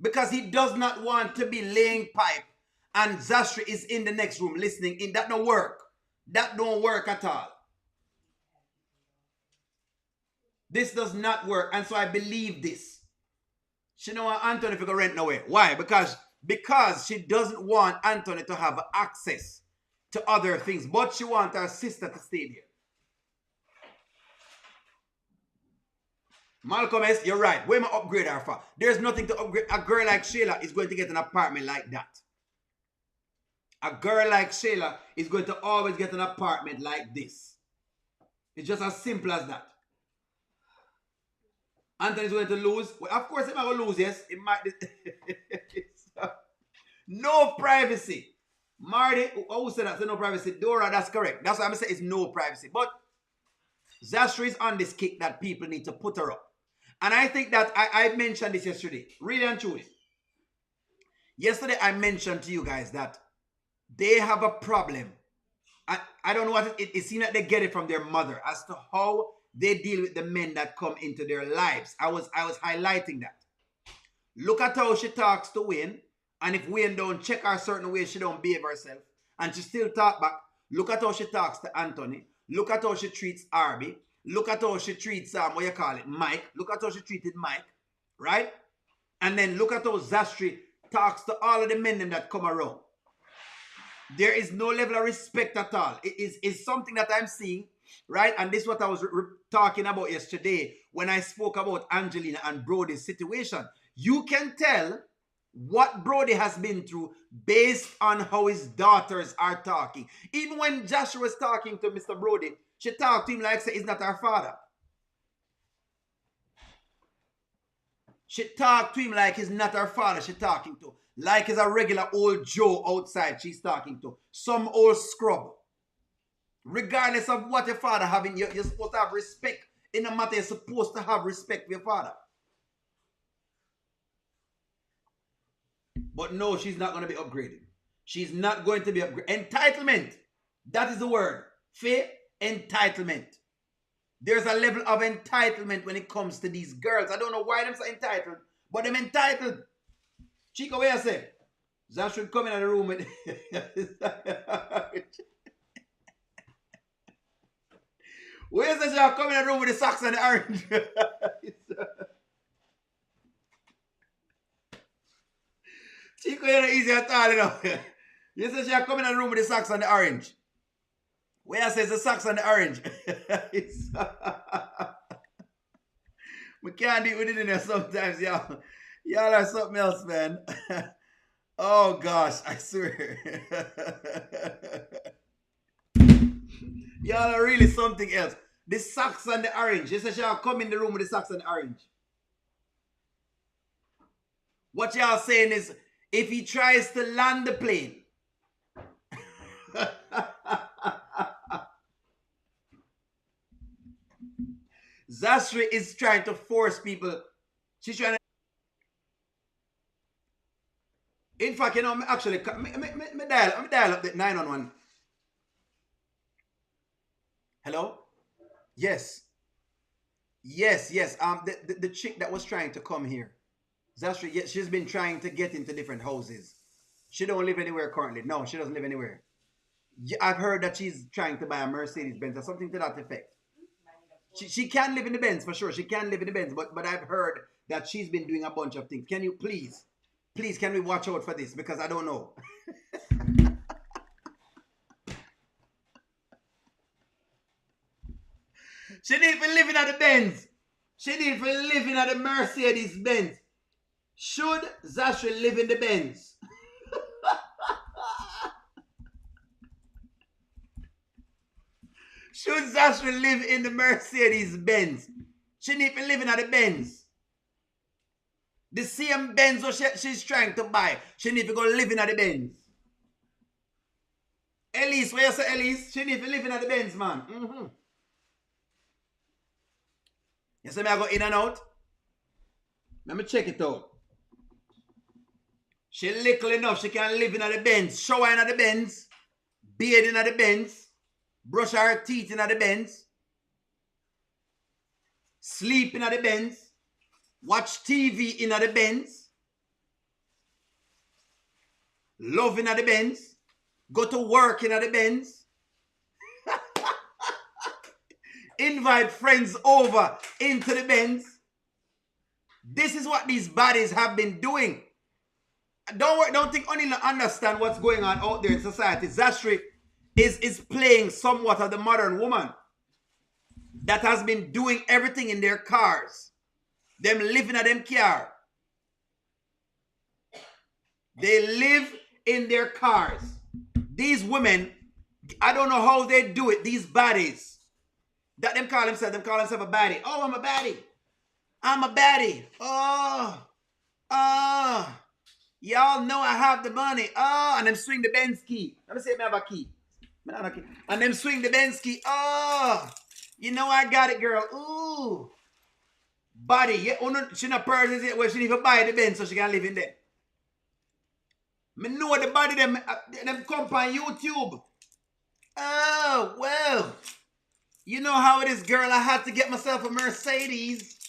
because he does not want to be laying pipe and Zashri is in the next room listening in. That don't work. That don't work at all. This does not work. And so I believe this. She don't want Anthony to go rent no way. Why? Because she doesn't want Anthony to have access to other things. But she wants her sister to stay there. Malcolm S., you're right. Where am I upgrade her for? There's nothing to upgrade. A girl like Shayla is going to get an apartment like that. A girl like Shayla is going to always get an apartment like this. It's just as simple as that. Anthony's going to lose. Well, of course, he's not going to lose, yes. It might. No privacy. Marty, who said that? So no privacy. Dora, that's correct. That's what I'm saying. It's no privacy. But Zashri is on this kick that people need to put her up. And I think that I mentioned this yesterday. Really and truly. Yesterday, I mentioned to you guys that they have a problem. I don't know what it seems like they get it from their mother as to how they deal with the men that come into their lives. I was highlighting that. Look at how she talks to Wayne. And if Wayne don't check her certain ways, she don't behave herself. And she still talk back. Look at how she talks to Anthony. Look at how she treats Arby. Look at how she treats, Mike. Look at how she treated Mike. Right? And then look at how Zashri talks to all of the men that come around. There is no level of respect at all. It is something that I'm seeing, right? And this is what I was talking about yesterday when I spoke about Angelina and Brody's situation. You can tell what Brody has been through based on how his daughters are talking. Even when Joshua was talking to Mr. Brody, she talked to him like say he's not her father. She talked to him like he's not her father she's talking to. Like he's a regular old Joe outside she's talking to. Some old scrub. Regardless of what your father having, you're supposed to have respect. In a matter, you're supposed to have respect for your father. But no, she's not going to be upgraded. She's not going to be upgraded. Entitlement. That is the word. Faith, entitlement. There's a level of entitlement when it comes to these girls. I don't know why they're so entitled, but they're entitled. Chico, what you say? Zach should come in the room with... Where's the Zach come in the room with the socks and the orange? Chico, you're not easy at all, you know. You say she'll come in the room with the socks and the orange. Where I says the socks and the orange. We can't deal with it in there sometimes, y'all. Y'all are something else, man. Oh, gosh, I swear. Y'all are really something else. The socks and the orange. You say she'll come in the room with the socks and the orange. What y'all saying is, if he tries to land the plane, Zashri is trying to force people. She's trying to. In fact, you know, actually, me dial up the 911. Hello? Yes. Yes, yes. The chick that was trying to come here, Zashri, yes, she's been trying to get into different houses. She don't live anywhere currently. No, she doesn't live anywhere. I've heard that she's trying to buy a Mercedes Benz or something to that effect. She can live in the Benz for sure. She can live in the Benz, but I've heard that she's been doing a bunch of things. Can you please, can we watch out for this? Because I don't know. She need for living at the Benz. She need for living at the Mercedes Benz. Should Zashri live in the Benz? Should Zashri live in the Mercedes Benz? She need to live in the Benz. The same Benz she's trying to buy. She need to go live in the Benz. Elise, where you say Elise? She need to live in the Benz, man. Mm-hmm. You see me I go in and out? Let me check it out. She little enough she can live in the Benz. Shower in the Benz. Bathe in the Benz. Brush her teeth in the Benz. Sleep in the Benz. Watch TV in the Benz. Love in the Benz. Go to work in the Benz. Invite friends over into the Benz. This is what these baddies have been doing. Don't think only understand what's going on out there in society. Zashri is playing somewhat of the modern woman that has been doing everything in their cars. Them living in them car. They live in their cars. These women, I don't know how they do it. These baddies. That them call themselves a baddie. Oh, I'm a baddie. I'm a baddie. Oh. Y'all know I have the money. Oh, and them swing the Benz key. Let me say I have a key. And them swing the Benz key. Oh, you know I got it, girl. Ooh. Body. Yeah, she not purchase it where she need to buy the Benz so she can live in there. Me know the body them come on YouTube. Oh, well. You know how it is, girl. I had to get myself a Mercedes.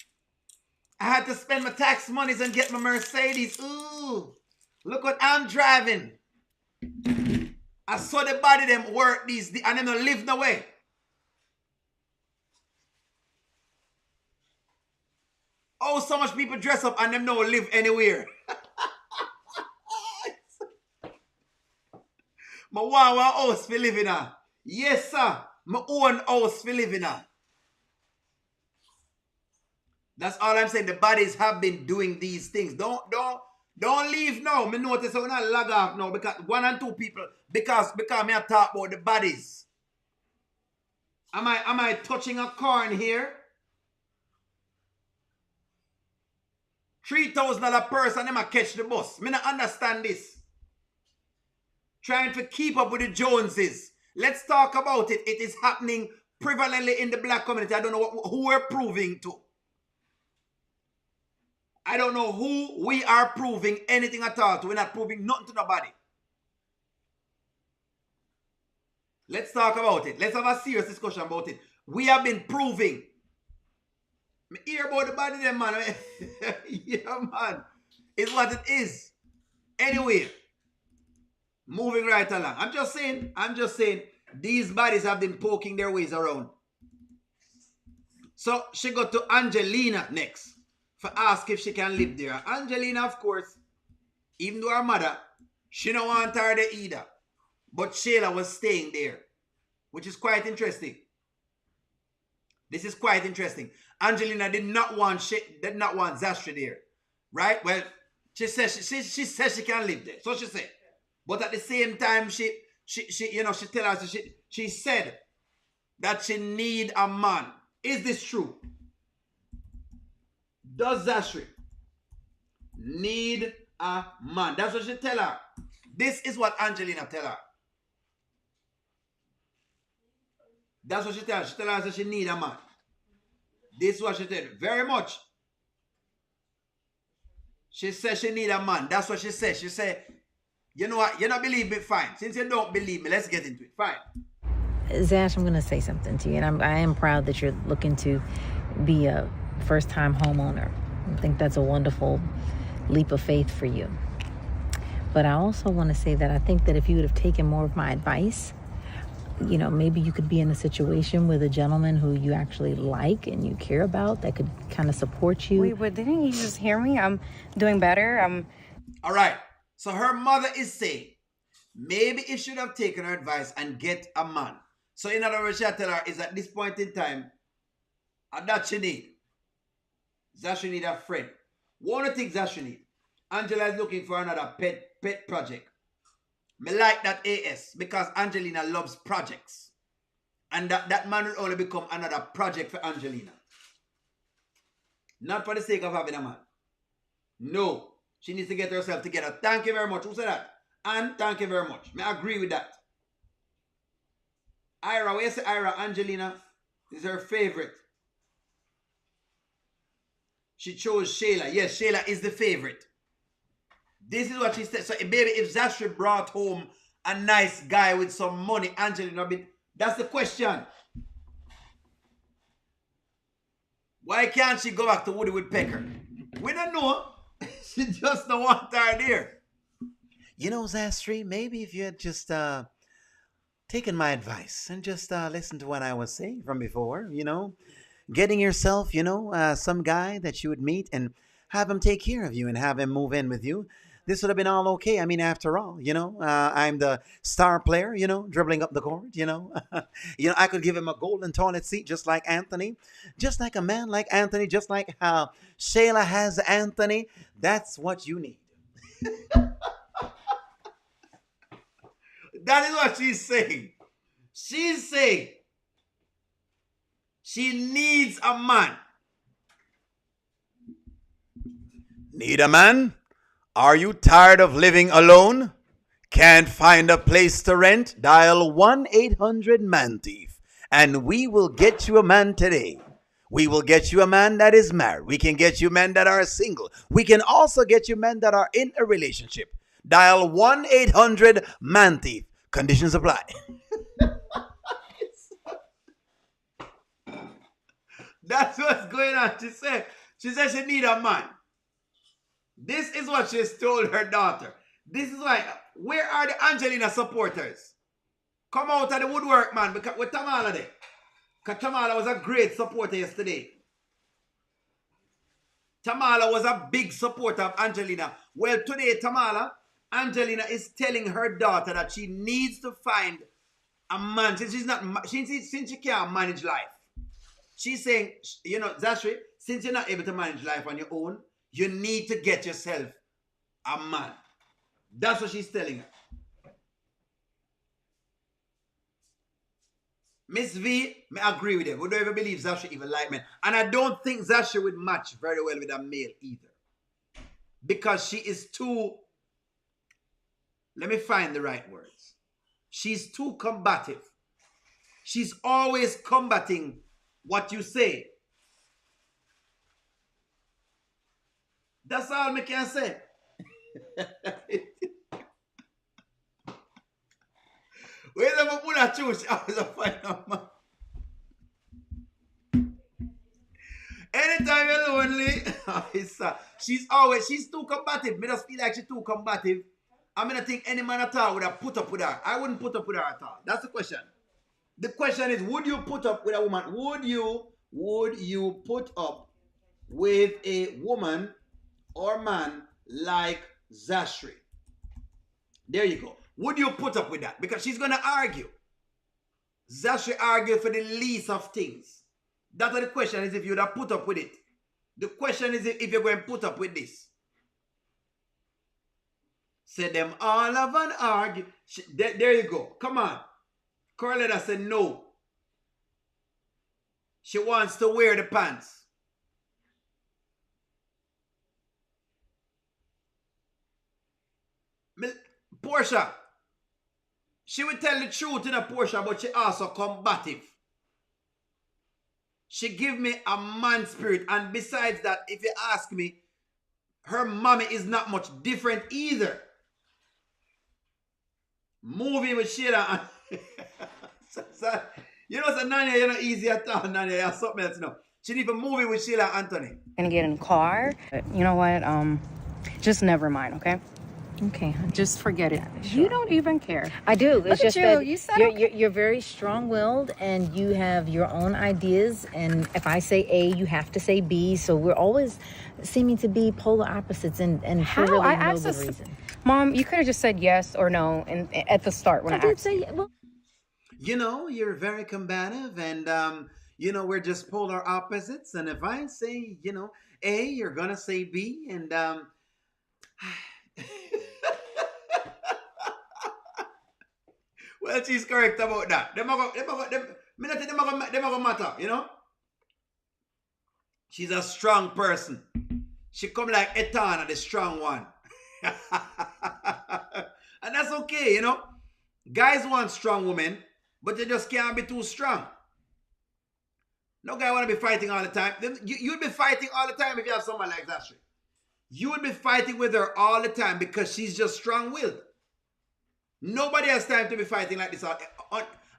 I had to spend my tax monies and get my Mercedes. Ooh. Look what I'm driving. I saw the body them work these and them don't live no way. Oh, so much people dress up and them don't live anywhere. My one house for living in. Yes, sir. My own house for living in. That's all I'm saying. The bodies have been doing these things. Don't leave now. Me notice I'm not log off now because one and two people because me I talk about the bodies. Am I touching a corn here? $3,000 person them I catch the bus. Me not understand this. Trying to keep up with the Joneses. Let's talk about it. It is happening prevalently in the black community. I don't know who we're proving to. I don't know who we are proving anything at all to. We're not proving nothing to nobody. Let's talk about it. Let's have a serious discussion about it. We have been proving. Me hear about the body them, man. Yeah, man. It's what it is. Anyway. Moving right along. I'm just saying, these bodies have been poking their ways around. So she got to Angelina next for ask if she can live there. Angelina, of course, even though her mother, she don't want her there either. But Shayla was staying there, which is quite interesting. This is quite interesting. Angelina did not want Zashri there, right? Well, she says she can live there. So she said. But at the same time, she tell us she said that she need a man. Is this true? Does Zashri need a man? That's what she tell her. This is what Angelina tell her. That's what she tell her. She tell her that she need a man. This is what she tell her. Very much. She said she need a man. That's what she said. She said, you know what? You don't believe me? Fine. Since you don't believe me, let's get into it. Fine. Zash, I'm going to say something to you, and I am proud that you're looking to be a first-time homeowner. I think that's a wonderful leap of faith for you. But I also want to say that I think that if you would have taken more of my advice, maybe you could be in a situation with a gentleman who you actually like and you care about that could kind of support you. Wait, but didn't you just hear me? I'm doing better. All right. So her mother is saying, maybe he should have taken her advice and get a man. So in other words, she tell her is at this point in time, that she need. Zashri need a friend. One of the things Zashri need. Angela is looking for another pet project. Me like that AS because Angelina loves projects. And that man will only become another project for Angelina. Not for the sake of having a man. No. She needs to get herself together. Thank you very much. Who said that? And thank you very much. I agree with that. Ira, where you say Ira? Angelina is her favorite. She chose Shayla. Yes, Shayla is the favorite. This is what she said. So, baby, if Zashri brought home a nice guy with some money, Angelina, that's the question. Why can't she go back to Woody Woodpecker? We don't know. She just don't want her there. Zashri, maybe if you had just taken my advice and just listened to what I was saying from before, getting yourself, some guy that you would meet and have him take care of you and have him move in with you. This would have been all okay. I mean, after all, I'm the star player, dribbling up the court, I could give him a golden toilet seat just like Anthony, just like a man like Anthony, just like how Shayla has Anthony. That's what you need. That is what she's saying. She's saying she needs a man. Need a man? Are you tired of living alone? Can't find a place to rent? Dial 1-800-MAN-THIEF and we will get you a man today. We will get you a man that is married. We can get you men that are single. We can also get you men that are in a relationship. Dial 1-800-MAN-THIEF. Conditions apply. That's what's going on. She said she need a man. This is what she's told her daughter. This is why, where are the Angelina supporters? Come out of the woodwork, man, because with Tamala there. Because Tamala was a great supporter yesterday. Tamala was a big supporter of Angelina. Well, today, Angelina is telling her daughter that she needs to find a man. Since she can't manage life. She's saying, Zashri, since you're not able to manage life on your own, you need to get yourself a man. That's what she's telling her. Miss V, I agree with her. We don't even believe Zashri even like men. And I don't think Zashri would match very well with a male either. Because she is too, let me find the right words. She's too combative. She's always combating what you say. That's all I can say. Wait a minute, I choose. I was a final man. Anytime you're lonely, she's too combative. Me just feel like she's too combative. I don't think any man at all would have put up with her. I wouldn't put up with her at all. That's the question. The question is, would you put up with a woman? Would you put up with a woman or man like Zashri? There you go. Would you put up with that? Because she's going to argue. Zashri argued for the least of things. That's what the question is, if you would have put up with it. The question is if you're going to put up with this. Say them all have an argue. There you go. Come on. Corletta said no. She wants to wear the pants. Portia. She will tell the truth in a Portia, but she also combative. She give me a man spirit. And besides that, if you ask me, her mommy is not much different either. Moving with Shayla and so, Nanya, you're not easy at all, Nanya. You have something else, She need to move in with Sheila and Anthony. Gonna get in the car. You know what? Just never mind, okay? Okay, honey. Just forget it. Sure. You don't even care. I do. Look It's at just you. that You said you're very strong-willed and you have your own ideas. And if I say A, you have to say B. So we're always seeming to be polar opposites, and How? for really I no asked good us, reason. Mom, you could have just said yes or no and at the start when I did asked. say, well, You know, you're very combative, and you know, we're just polar opposites. And if I say, you know, A, you're gonna say B, and well, she's correct about that. Them me not think them a go matter, you know. She's a strong person. She come like Etana, the strong one. And that's okay, you know. Guys want strong women, but they just can't be too strong. No guy want to be fighting all the time. You'd be fighting all the time if you have someone like Zashri. You would be fighting with her all the time because she's just strong-willed. Nobody has time to be fighting like this.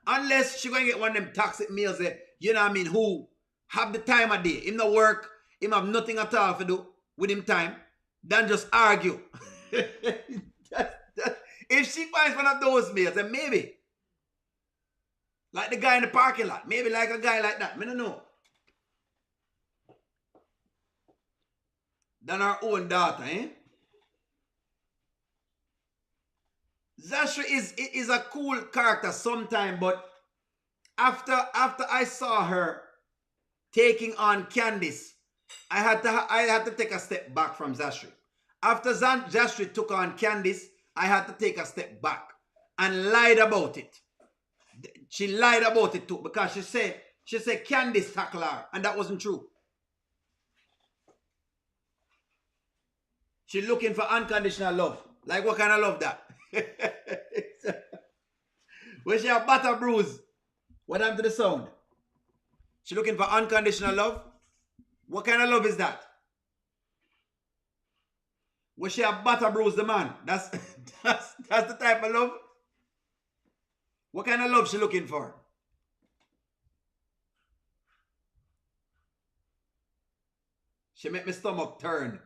Unless she's going to get one of them toxic males that, you know what I mean, who have the time of day. Him no work, him have nothing at all to do with him time, then just argue. If she finds one of those males, then maybe. Like the guy in the parking lot. Maybe like a guy like that. I don't know. Than our own daughter, eh? Zashri is a cool character sometime, but after I saw her taking on Candice, I had to take a step back from Zashri. After Zashri took on Candice, I had to take a step back and lied about it. She lied about it too because she said Candice tackled her, and that wasn't true. She's looking for unconditional love. Like what kind of love that? When she have butter bruise, what happened to the sound? She looking for unconditional love? What kind of love is that? When she have butter bruise the man, that's the type of love? What kind of love she looking for? She make my stomach turn.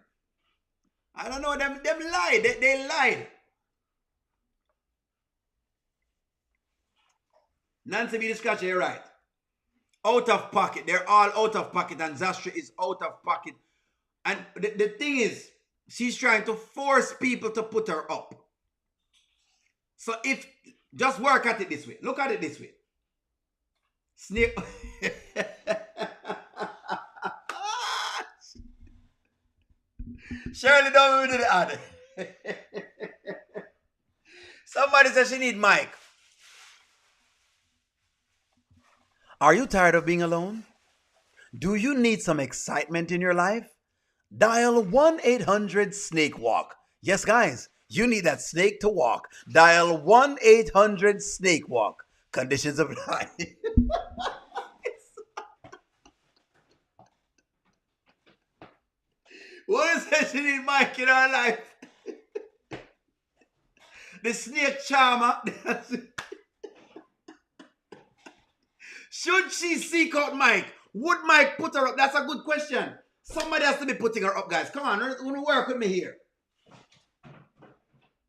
I don't know, them lied. They lied. Nancy B. Scotch, you're right. Out of pocket. They're all out of pocket, and Zashri is out of pocket. And the thing is, she's trying to force people to put her up. So if, just work at it this way. Look at it this way. Snake. Shirley don't even do the ad. Somebody says she need Mike. Are you tired of being alone? Do you need some excitement in your life? Dial 1-800-SNAKE-WALK. Yes, guys, you need that snake to walk. Dial 1-800-SNAKE-WALK. Conditions apply. What is that she need Mike in her life? The snake charmer. Should she seek out Mike? Would Mike put her up? That's a good question. Somebody has to be putting her up, guys. Come on, work with me here.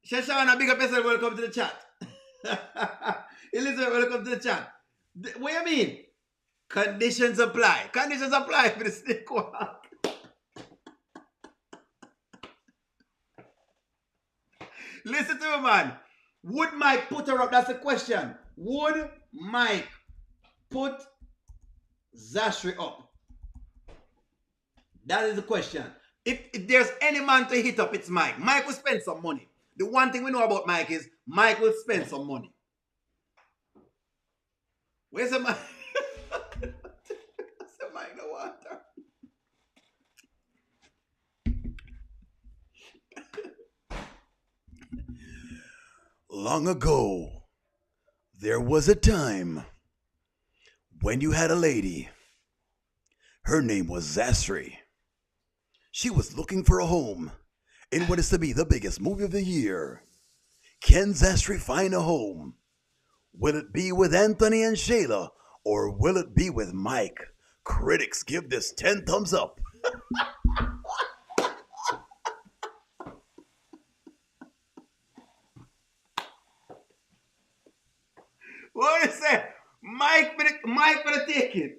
Shoshana, big up yourself. Welcome to the chat. Elizabeth, welcome to the chat. What do you mean? Conditions apply. Conditions apply for the snake walk. Listen to me, man. Would Mike put her up? That's the question. Would Mike put Zashri up? That is the question. If there's any man to hit up, it's Mike. Mike will spend some money. The one thing we know about Mike is Mike will spend some money. Where's the Mike? Where's the Mike? No water. Long ago, there was a time when you had a lady. Her name was Zashri. She was looking for a home in what is to be the biggest movie of the year. Can Zashri find a home? Will it be with Anthony and Shayla, or will it be with Mike? Critics give this 10 thumbs up. What is that? Mike for the taking.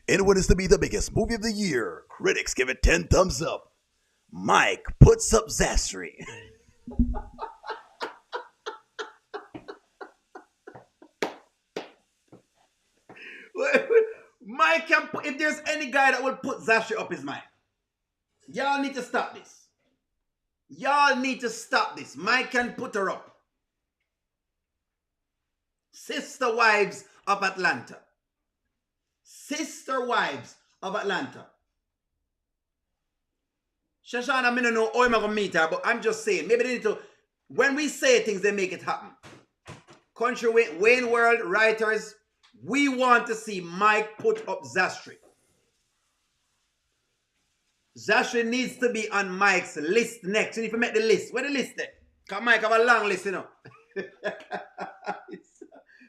In what is to be the biggest movie of the year, critics give it 10 thumbs up. Mike puts up Zashri. Mike can put, if there's any guy that will put Zashri up his mind, y'all need to stop this. Y'all need to stop this. Mike can put her up. Sister Wives of Atlanta. Sister Wives of Atlanta. Shoshana, I don't know how I'm going to meet her, but I'm just saying, maybe they need to, when we say things, they make it happen. Kountry Wayne World writers, we want to see Mike put up Zashri. Zashri needs to be on Mike's list next. You need to make the list. Where the list there? Because Mike have a long list, you know.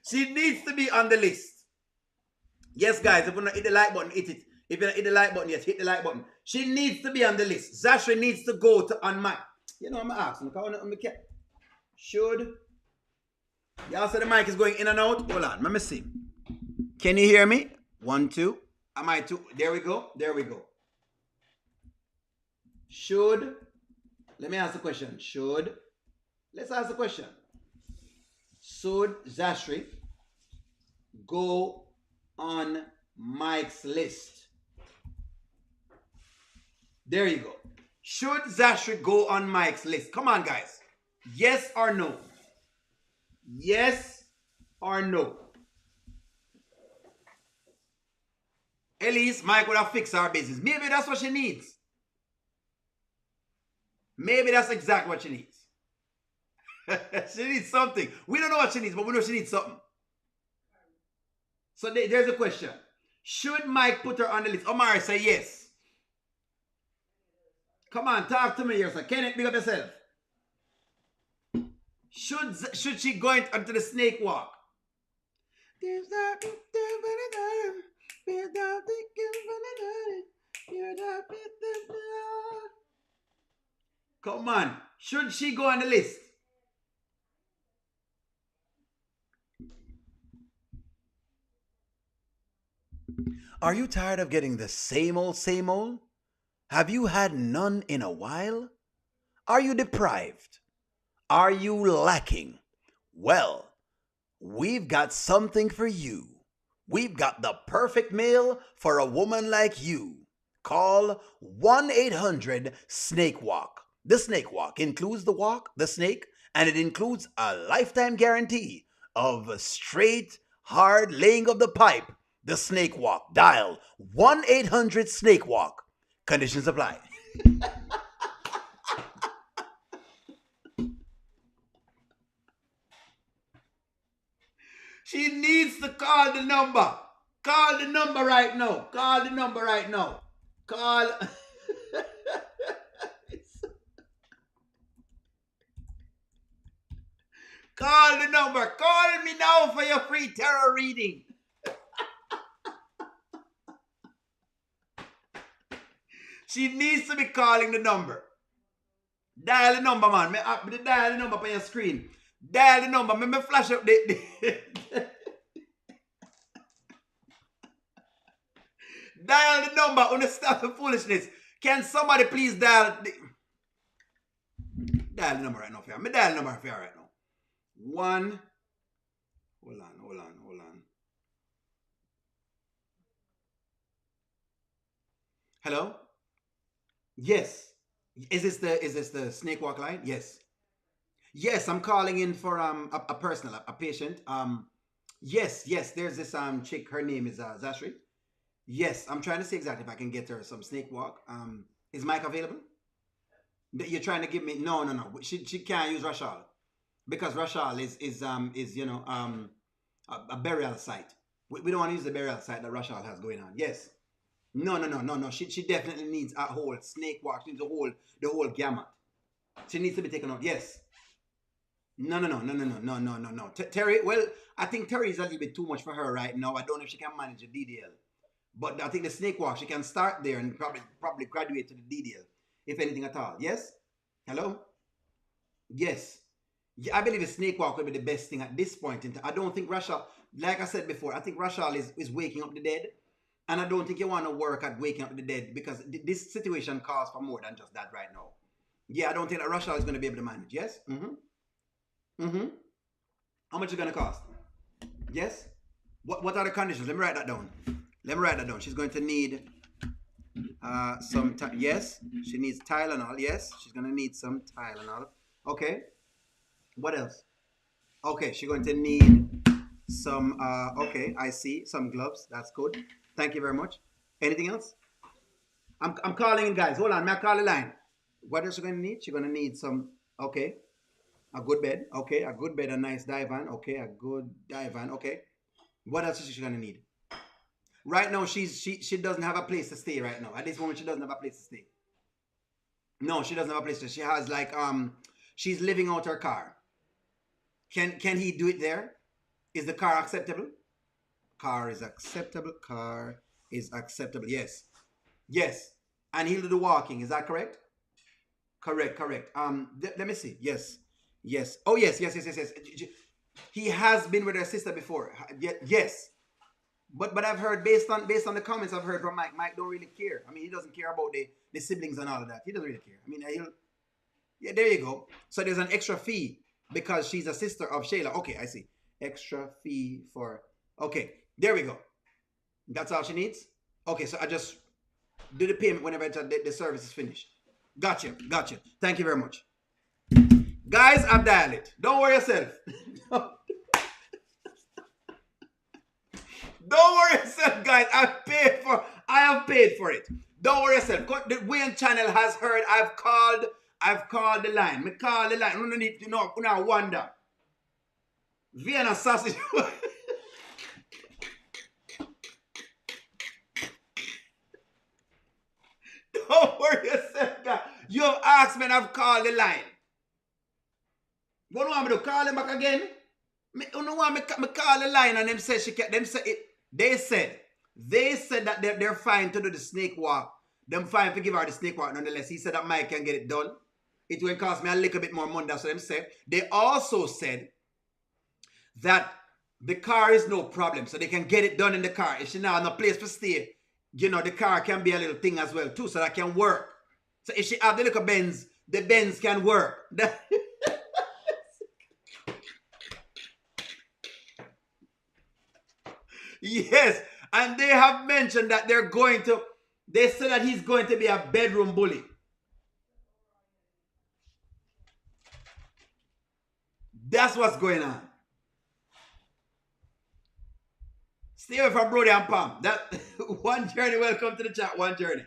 She needs to be on the list. Yes, guys, if you don't hit the like button, hit it. If you don't hit the like button, yes, hit the like button. She needs to be on the list. Zashri needs to go to on Mike. You know, I'm asking. Should. Y'all say the mic is going in and out? Hold on, let me see. Can you hear me? 1, 2. Am I 2? There we go. There we go. Should. Let me ask the question. Should. Let's ask the question. Should Zashri go on Mike's list? There you go. Should Zashri go on Mike's list? Come on, guys. Yes or no? Yes or no? Elise, Mike would have fixed our business. Maybe that's what she needs. Maybe that's exactly what she needs. She needs something. We don't know what she needs, but we know she needs something. So there's a question. Should Mike put her on the list? Omar, say yes. Come on, talk to me here, sir. Kenneth, big up yourself. Should she go into the snake walk? Come on. Should she go on the list? Are you tired of getting the same old, same old? Have you had none in a while? Are you deprived? Are you lacking? Well, we've got something for you. We've got the perfect meal for a woman like you. Call 1-800-SNAKE-WALK. The Snake Walk includes the walk, the snake, and it includes a lifetime guarantee of straight, hard laying of the pipe. The Snake Walk. Dial 1-800-SNAKE-WALK. Conditions apply. She needs to call the number. Call the number right now. Call the number right now. Call. Call the number. Call me now for your free tarot reading. She needs to be calling the number. Dial the number, man. Dial the number on your screen. Dial the number. Let me flash up the dial the number on the stop the foolishness. Can somebody please dial the number right now? Me dial the number for you right now. 1. Hold on. Hello? Yes. Is this the Snake Walk line? Yes. Yes, I'm calling in for a personal, a patient. Yes, there's this chick, her name is Zashri. Yes, I'm trying to see exactly if I can get her some Snake Walk. Is Mike available? You're trying to give me no. She can't use Rashal because Rashal is you know a burial site. We don't want to use the burial site that Rashal has going on. Yes. No. She definitely needs a whole Snake Walk. She needs the whole gamut. She needs to be taken out. Yes. No. Terry, well, I think Terry is a little bit too much for her right now. I don't know if she can manage a DDL. But I think the snake walk, she can start there and probably graduate to the DDL, if anything at all. Yes? Hello? Yes. Yeah, I believe a snake walk will be the best thing at this point in time. I don't think Rashal, like I said before, I think Rashal is waking up the dead. And I don't think you want to work at waking up the dead because this situation calls for more than just that right now. Yeah, I don't think that Rashal is going to be able to manage. Yes? How much is it going to cost? Yes? What are the conditions? Let me write that down. She's going to need some time. Yes, she needs Tylenol. Yes, she's going to need some Tylenol. Okay. What else? Okay, she's going to need some, okay, I see. Some gloves. That's good. Thank you very much. Anything else? I'm calling in, guys. Hold on. May I call the line? What is she going to need? She's going to need some, okay, a good bed. Okay, a good bed, a nice divan. Okay, a good divan. Okay. What else is she going to need? Right now, she doesn't have a place to stay right now. At this moment, she doesn't have a place to stay. No, she doesn't have a place to stay. She has like, she's living out her car. Can he do it there? Is the car acceptable? Car is acceptable. Car is acceptable. Yes. Yes. And he'll do the walking. Is that correct? Correct. Let me see. Yes. Oh, yes. He has been with her sister before. Yes. But I've heard based on the comments I've heard from Mike. Mike don't really care. I mean, he doesn't care about the siblings and all of that. He doesn't really care. I mean, yeah, there you go. So there's an extra fee because she's a sister of Shayla. Okay, I see. Extra fee for. Okay, there we go. That's all she needs. Okay, so I just do the payment whenever the service is finished. Gotcha. Thank you very much. Guys, I've dialed it. Don't worry yourself. Don't worry yourself, guys. I have paid for it. Don't worry yourself. The Wayne channel has heard. I've called the line. Me call the line. You don't need to know. You don't wonder. Vienna sausage. Don't worry yourself, guys. You have asked me and I've called the line. What do you want me to call them back again? You don't want me call the line and them say she can. They said that they're fine to do the snake walk. Them fine to give her the snake walk nonetheless. He said that Mike can get it done. It will cost me a little bit more money. That's what them said. They also said that the car is no problem. So they can get it done in the car. If she now has no place to stay, you know, the car can be a little thing as well too. So that can work. So if she have the little Benz, the Benz can work. Yes, and they have mentioned that they said that he's going to be a bedroom bully. That's what's going on. Stay away from Brody and Pam. That One Journey, welcome to the chat, One Journey.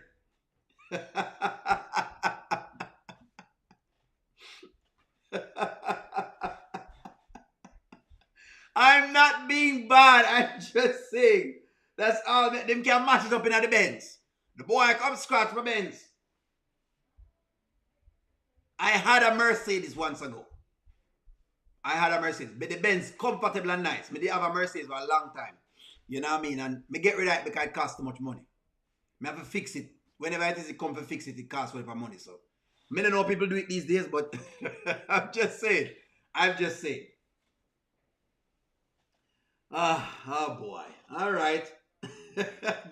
I'm not being bad. I'm just saying. That's all. Them can match it up in the Benz. The boy come scratch my Benz. I had a Mercedes once ago. But the Benz comfortable and nice. Me did have a Mercedes for a long time. You know what I mean? And me get rid of it because it costs too much money. Me have to fix it. Whenever it come to fix it, it costs whatever money. So, me don't know how people do it these days, but I'm just saying. Oh boy. All right.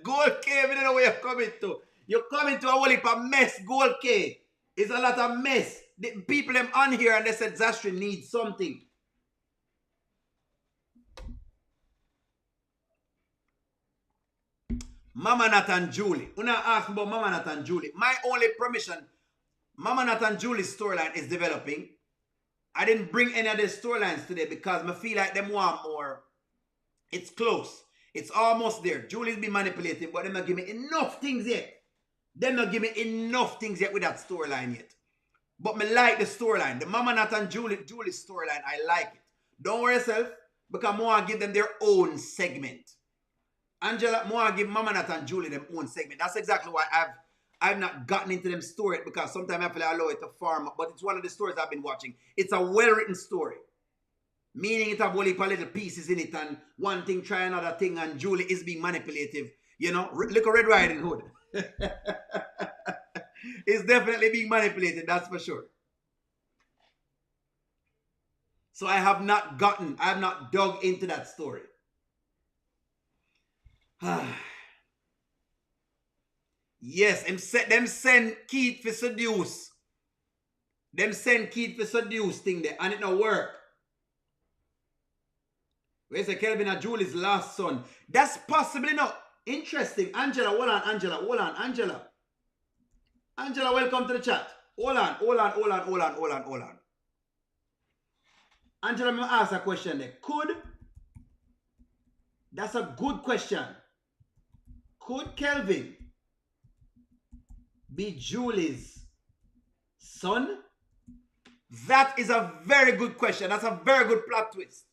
Gold K, I don't know where you're coming to. You're coming to a whole heap of mess, Gold K. It's a lot of mess. The people them on here and they said Zashri needs something. Mama Nat and Julie. Una ask about Mama Nat and Julie. My only permission, Mama Nat and Julie's storyline is developing. I didn't bring any of the storylines today because I feel like them want more. It's close. It's almost there. Julie's been manipulating, but they're not giving me enough things yet. They're not giving me enough things yet with that storyline yet. But me like the storyline. The Mama Nat and Julie's storyline, I like it. Don't worry yourself, because I want to give them their own segment. Angela, I want to give Mama Nat and Julie their own segment. That's exactly why I've not gotten into them story, because sometimes I feel I allow it to farm up. But it's one of the stories I've been watching. It's a well-written story. Meaning it have only little pieces in it, and one thing try another thing, and Julie is being manipulative. You know, look at Red Riding Hood. It's definitely being manipulated, that's for sure. So I have not dug into that story. Yes, them send Keith for seduce. Them send Keith for seduce thing there, and it no work. Where's the Kelvin and Julie's last son? That's possibly not interesting. Angela, hold on, Angela. Angela, welcome to the chat. Hold on. Angela, I'm going to ask a question there. That's a good question. Could Kelvin be Julie's son? That is a very good question. That's a very good plot twist.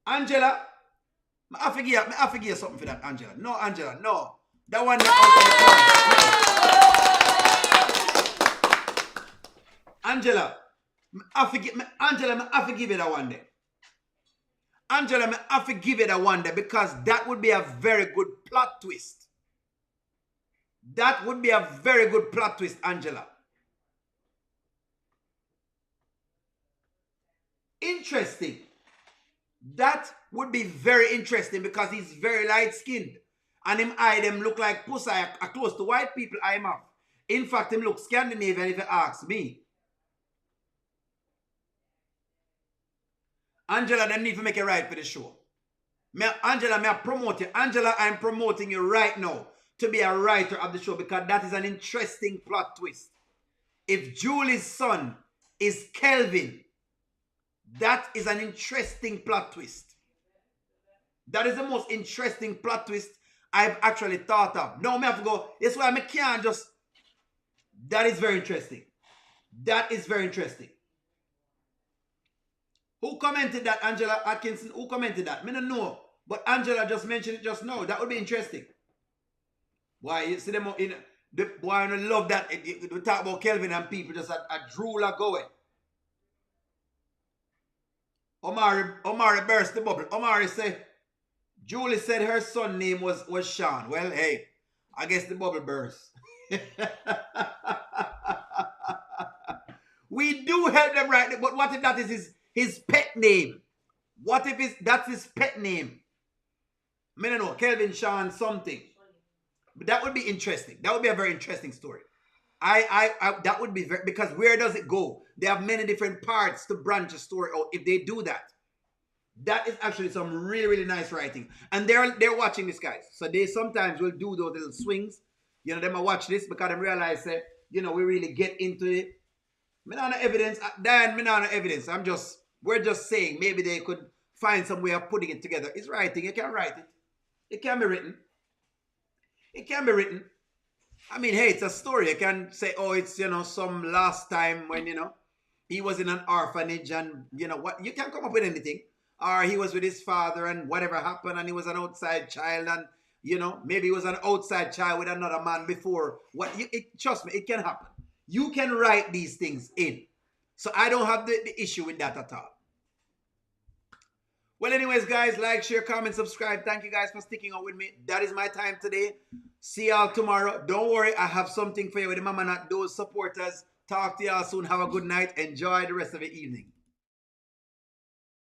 Angela, I forgive something for that, Angela. No, Angela, no. That one Angela, I forgive it that one day. Angela, I forgive it that one day because that would be a very good plot twist. That would be a very good plot twist, Angela. Interesting. That would be very interesting because he's very light-skinned. And him eye them look like pussy are close to white people eye mouth. In fact, him look Scandinavian if you ask me. Angela, them need to make it right for the show. Angela, may I promote you? Angela, I'm promoting you right now to be a writer of the show because that is an interesting plot twist. If Julie's son is Kelvin, that is an interesting plot twist. That is the most interesting plot twist I've actually thought of. Now, I have to go. That's why I can't just... That is very interesting. That is very interesting. Who commented that, Angela Atkinson? Who commented that? I don't know. But Angela just mentioned it just now. That would be interesting. Why? You see them in... Boy, I love that. We talk about Kelvin and people just a drool are going. Omari burst the bubble. Omari said, Julie said her son name was Sean. Well, hey, I guess the bubble burst. We do help them right, but what if that is his pet name? What if that's his pet name? I don't know, Kelvin Sean something. But that would be interesting. That would be a very interesting story. That would be very, because where does it go? They have many different parts to branch a story out. If they do that, that is actually some really, really nice writing. And they're watching this, guys. So they sometimes will do those little swings. You know, they might watch this because they realize that, you know, we really get into it. Me not no evidence. Dan, me not no evidence. We're just saying maybe they could find some way of putting it together. It's writing. You can write it. It can be written. It can be written. I mean, hey, it's a story. You can say, oh, it's, you know, some last time when, you know, he was in an orphanage and, you know, what, you can come up with anything. Or he was with his father and whatever happened and he was an outside child and, you know, maybe he was an outside child with another man before. Trust me, it can happen. You can write these things in. So I don't have the issue with that at all. Well, anyways, guys, like, share, comment, subscribe. Thank you guys for sticking out with me. That is my time today. See y'all tomorrow. Don't worry, I have something for you with the Mama Not. Those supporters. Talk to y'all soon. Have a good night. Enjoy the rest of the evening.